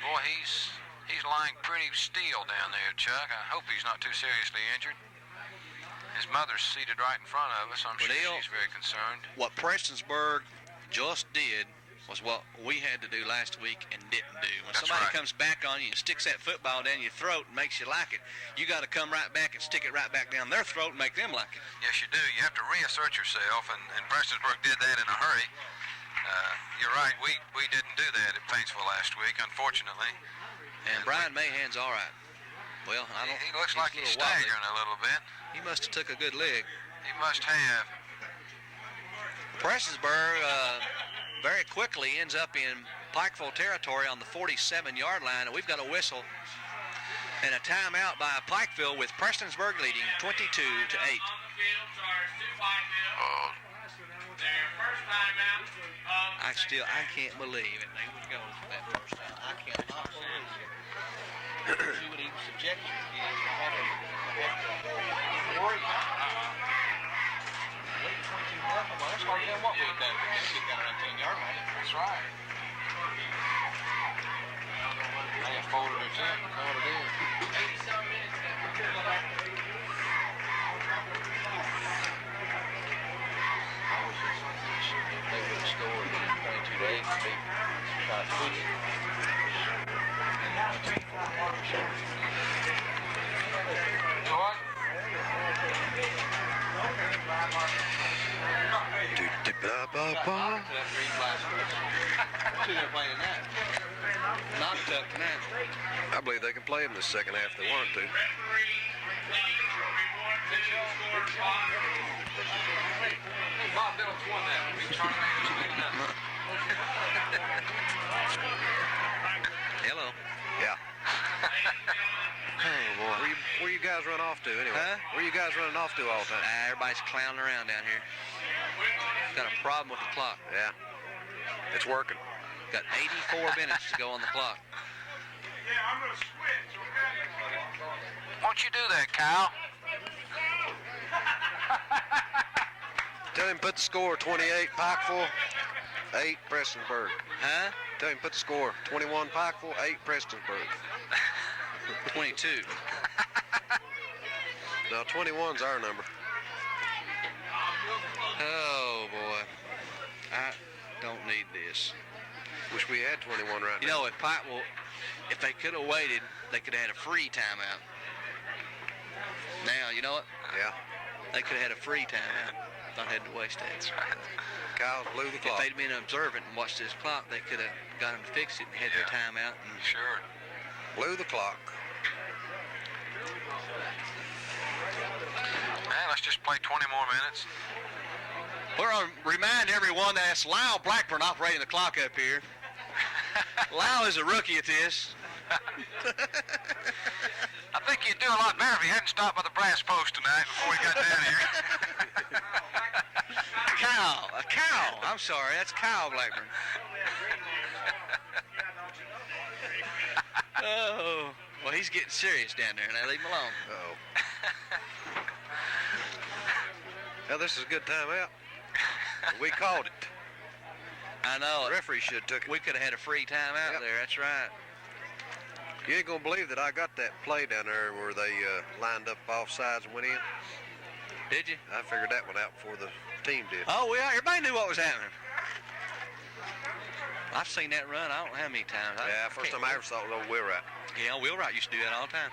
boy, he's He's lying pretty still down there, Chuck. I hope he's not too seriously injured. His mother's seated right in front of us. I'm sure she's very concerned. What Prestonsburg just did was what we had to do last week and didn't do. When That's somebody right. comes back on you and sticks that football down your throat and makes you like it, you got to come right back and stick it right back down their throat and make them like it. Yes, you do. You have to reassert yourself, and Prestonsburg did that in a hurry. You're right. We didn't do that at Paintsville last week, unfortunately. And Brian Mahan's all right. Well, I don't. He looks like he's a little wobbly. staggering a little bit. He must have took a good leg. He must have. Prestonsburg very quickly ends up in Pikeville territory on the 47-yard line, and we've got a whistle and a timeout by Pikeville with Prestonsburg leading 22-8. On the field charge to Pikeville. Oh, Their first timeout of the I can't believe it. They would go for that first time. I cannot believe it. See what he was subjected to having that's hard to tell what we've done. We've got around 10-yard line. That's right. They have folded it in. That's all it is. 80-some minutes left. They would have scored 22 days to be trying to push it. What? I believe they can play him the second half if they want to. Referee, please report to score clock. Hey, Bob Dillon's won that. Big Charlie Mays is leading up. Hello. Yeah. Oh, boy. Where you guys run off to anyway? Huh? Where you guys running off to all the time? Everybody's clowning around down here. Got a problem with the clock. Yeah. It's working. Got 84 minutes to go on the clock. Yeah, I'm going to switch, okay? why don't you do that, Kyle? Tell him put the score 28 Pikeville, 8 Prestonsburg. Huh? Tell him put the score 21 Pikeville, 8 Prestonsburg. 22. Now 21's our number. Oh, boy. I don't need this. Wish we had 21 right You now. know, if they could have waited, they could have had a free timeout. Now, you know what? Yeah. They could have had a free timeout. Not had to waste it. Kyle blew the If clock. they'd been observant and watched this clock, they could have got them to fix it and had their timeout. And Sure. Blew the clock. Man, let's just play 20 more minutes. we're going to remind everyone that it's Lyle Blackburn operating the clock up here. Lyle is a rookie at this. I think you'd do a lot better if you hadn't stopped by the brass post tonight before you got down here. Kyle. I'm sorry, that's Kyle Blackburn. Oh, well, he's getting serious down there. Now leave him alone. Uh-oh. Now this is a good timeout. We called it. I know. The referee should have took it. We could have had a free timeout Yep. there. That's right. You ain't gonna believe that I got that play down there where they lined up off sides and went in. Did you? I figured that one out before the team did. Oh, well, everybody knew what was happening. I've seen that run I don't know how many times. Yeah, first time I ever saw it was over Wheelwright. Yeah, Wheelwright used to do that all the time.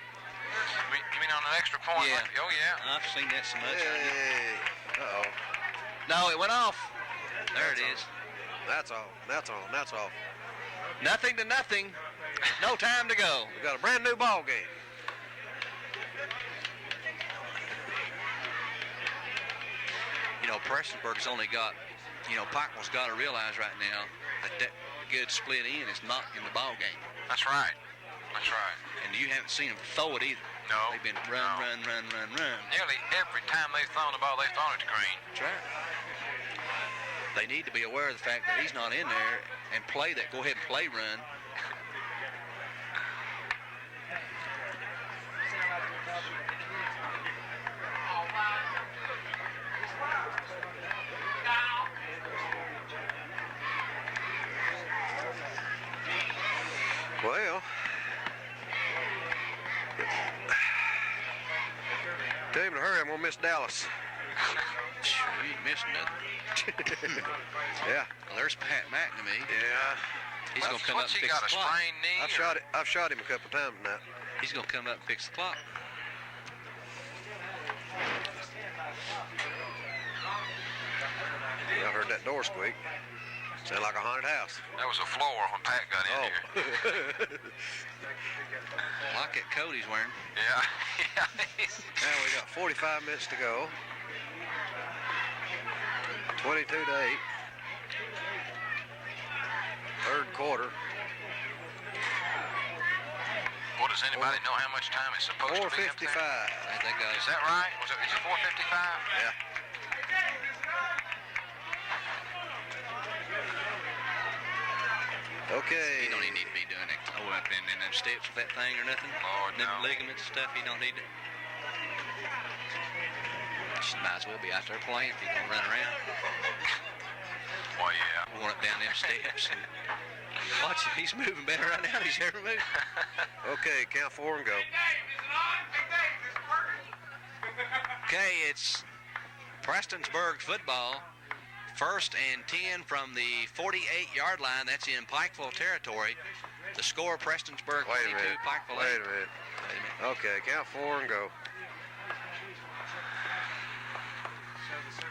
You mean on an extra point? Yeah. Like, oh, yeah. I've seen that so much. Hey. Uh-oh. No, it went off. There it is. That's all. That's all. That's all. Nothing to nothing. No time to go. We got a brand new ball game. You know, Prestonsburg's only got, Pikeville's got to realize right now that good split end is not in the ball game. That's right. That's right. And you haven't seen them throw it either. No. They've been run. Nearly every time they've thrown the ball, they've thrown it to Green. That's right. They need to be aware of the fact that he's not in there and play that. Go ahead and play run. Well, in a hurry. I'm going to miss Dallas. Sure, you ain't missing nothing. Yeah. Well, there's Pat McNamee. Yeah. He's going to come up and What's he fix got, the a clock. sprained knee? I've shot him a couple times now. He's going to come up and fix the clock. I heard that door squeak. Sound like a haunted house. That was a floor when Pat got in here. Like that coat he's wearing. Yeah. Now we got 45 minutes to go. 22 to 8. Third quarter. Well, does anybody know how much time it's supposed to be up 4:55. there? Is that right? Is it 4:55? Yeah. Okay. He don't even need to be doing it. Oh, up in them steps with that thing or nothing. Lord, them no. ligaments and stuff, he don't need it. Just might as well be out there playing if he's gonna run around. Well, yeah. Going up down them steps. And watch him, he's moving better right now than he's ever moved. Okay, count 4 and go. Okay, it's Prestonsburg football. 1st and 10 from the 48-yard line. That's in Pikeville territory. The score, Prestonsburg 22, Wait a minute. Pikeville 8. Wait a minute. Okay, count 4 and go.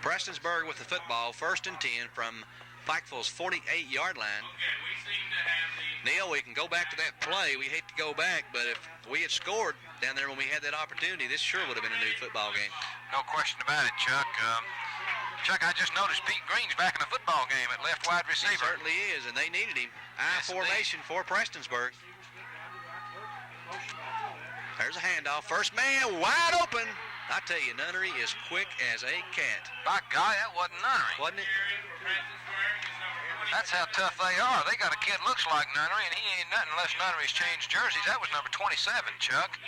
Prestonsburg with the football, 1st and 10 from Pikeville's 48-yard line. Neil, we can go back to that play. We hate to go back, but if we had scored down there when we had that opportunity, this sure would have been a new football game. No question about it, Chuck. Chuck, I just noticed Pete Green's back in the football game at left wide He receiver. certainly is, and they needed him. I Yes, formation for Prestonsburg. There's a handoff. First man wide open. I tell you, Nunnery is quick as a cat. By golly, that wasn't Nunnery. Wasn't it? That's how tough they are. They got a kid looks like Nunnery, and he ain't nothing unless Nunnery's changed jerseys. That was number 27, Chuck.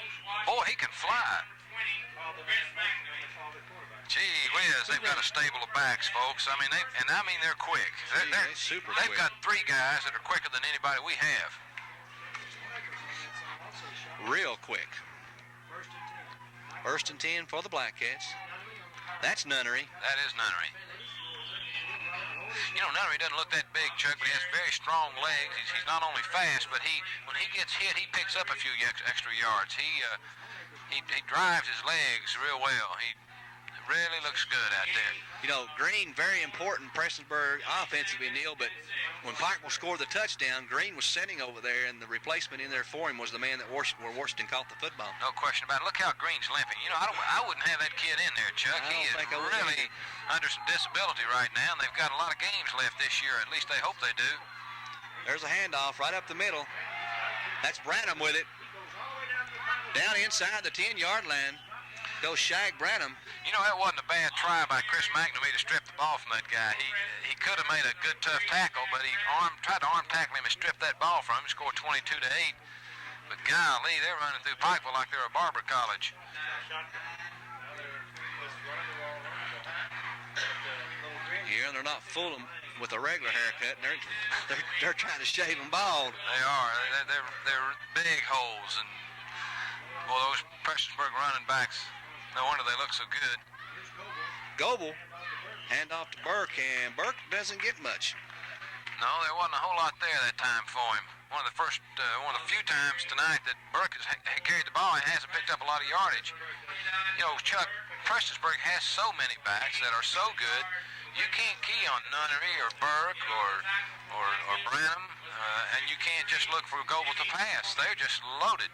Boy, he can fly. Gee whiz, they've got a stable of backs, folks. I mean, they're quick. They're super They've quick. got 3 guys that are quicker than anybody we have. Real quick. 1st and 10 for the Black Cats. That's Nunnery. That is Nunnery. You know, Nunnery doesn't look that big, Chuck, but he has very strong legs. He's not only fast, but when he gets hit, he picks up a few extra yards. He drives his legs real well. He really looks good out there. You know, Green, very important, Prestonsburg offensively, Neil, but when Pikeville scored the touchdown, Green was sitting over there, and the replacement in there for him was the man that Washington caught the football. No question about it. Look how Green's limping. You know, I wouldn't have that kid in there, Chuck. He is really under some disability right now, and they've got a lot of games left this year. At least they hope they do. There's a handoff right up the middle. That's Branham with it. Down inside the 10-yard line goes Shag Branham. You know, that wasn't a bad try by Chris McNamee to strip the ball from that guy. He could have made a good, tough tackle, but he tried to arm tackle him and strip that ball from him, scored 22 to 8. But golly, they're running through Pikeville like they're a barber college. Yeah, and they're not fooling with a regular haircut. They're trying to shave them bald. They are. They're big holes, and well, those Prestonsburg running backs, no wonder they look so good. Goebel, hand off to Burke, and Burke doesn't get much. No, there wasn't a whole lot there that time for him. One of the few times tonight that Burke has carried the ball and hasn't picked up a lot of yardage. You know, Chuck, Prestonsburg has so many backs that are so good, you can't key on Nunnery or Burke or Branham, and you can't just look for Goebel to pass. They're just loaded.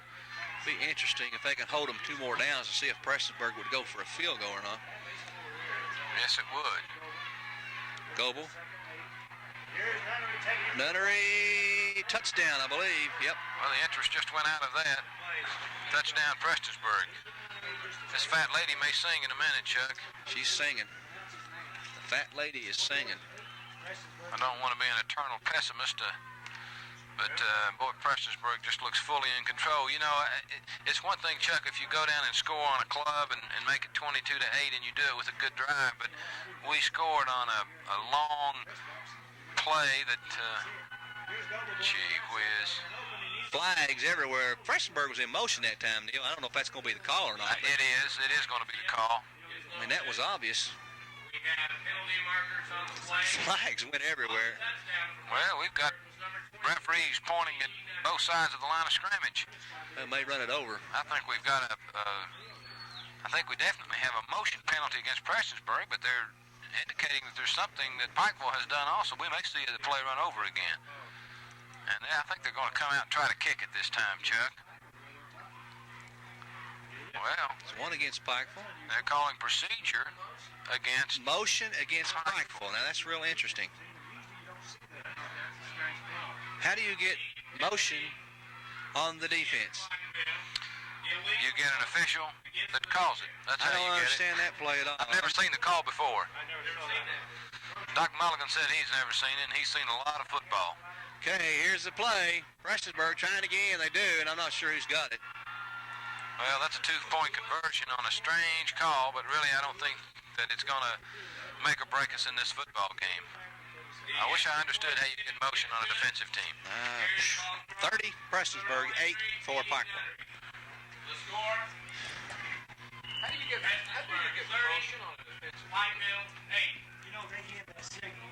Be interesting if they can hold them 2 more downs to see if Prestonsburg would go for a field goal or not. Yes, it would. Goebel. Nunnery, touchdown, I believe. Yep. Well, the interest just went out of that. Touchdown, Prestonsburg. This fat lady may sing in a minute, Chuck. She's singing. The fat lady is singing. I don't want to be an eternal pessimist, but boy, Prestonsburg just looks fully in control. You know, it's one thing, Chuck, if you go down and score on a club and make it 22 to 8 and you do it with a good drive, but we scored on a long play that, gee whiz. flags everywhere. Prestonsburg was in motion that time, Neil. I don't know if that's going to be the call or not. It is. It is going to be the call. I mean, that was obvious. We have penalty markers on the flag. Flags went everywhere. Well, we've got referees pointing at both sides of the line of scrimmage. They may run it over. I think we've got I think we definitely have a motion penalty against Prestonsburg, but they're indicating that there's something that Pikeville has done also. We may see the play run over again. And I think they're going to come out and try to kick it this time, Chuck. Well, It's one against Pikeville. they're calling procedure against Motion against Pikeville. Now, that's real interesting. How do you get motion on the defense? You get an official that calls it. That's I how don't you get understand that play at all. it. I've never seen the call before. Dr. Mulligan said he's never seen it, and he's seen a lot of football. Okay, here's the play. Prestonsburg trying again. They do, and I'm not sure who's got it. Well, that's a 2-point conversion on a strange call, but really I don't think that it's going to make or break us in this football game. I wish I understood how you get motion on a defensive team. 30 Prestonsburg, 8 for Pikeville. The score. How do you get motion on a defensive? Pikeville 8. You know, they give that signal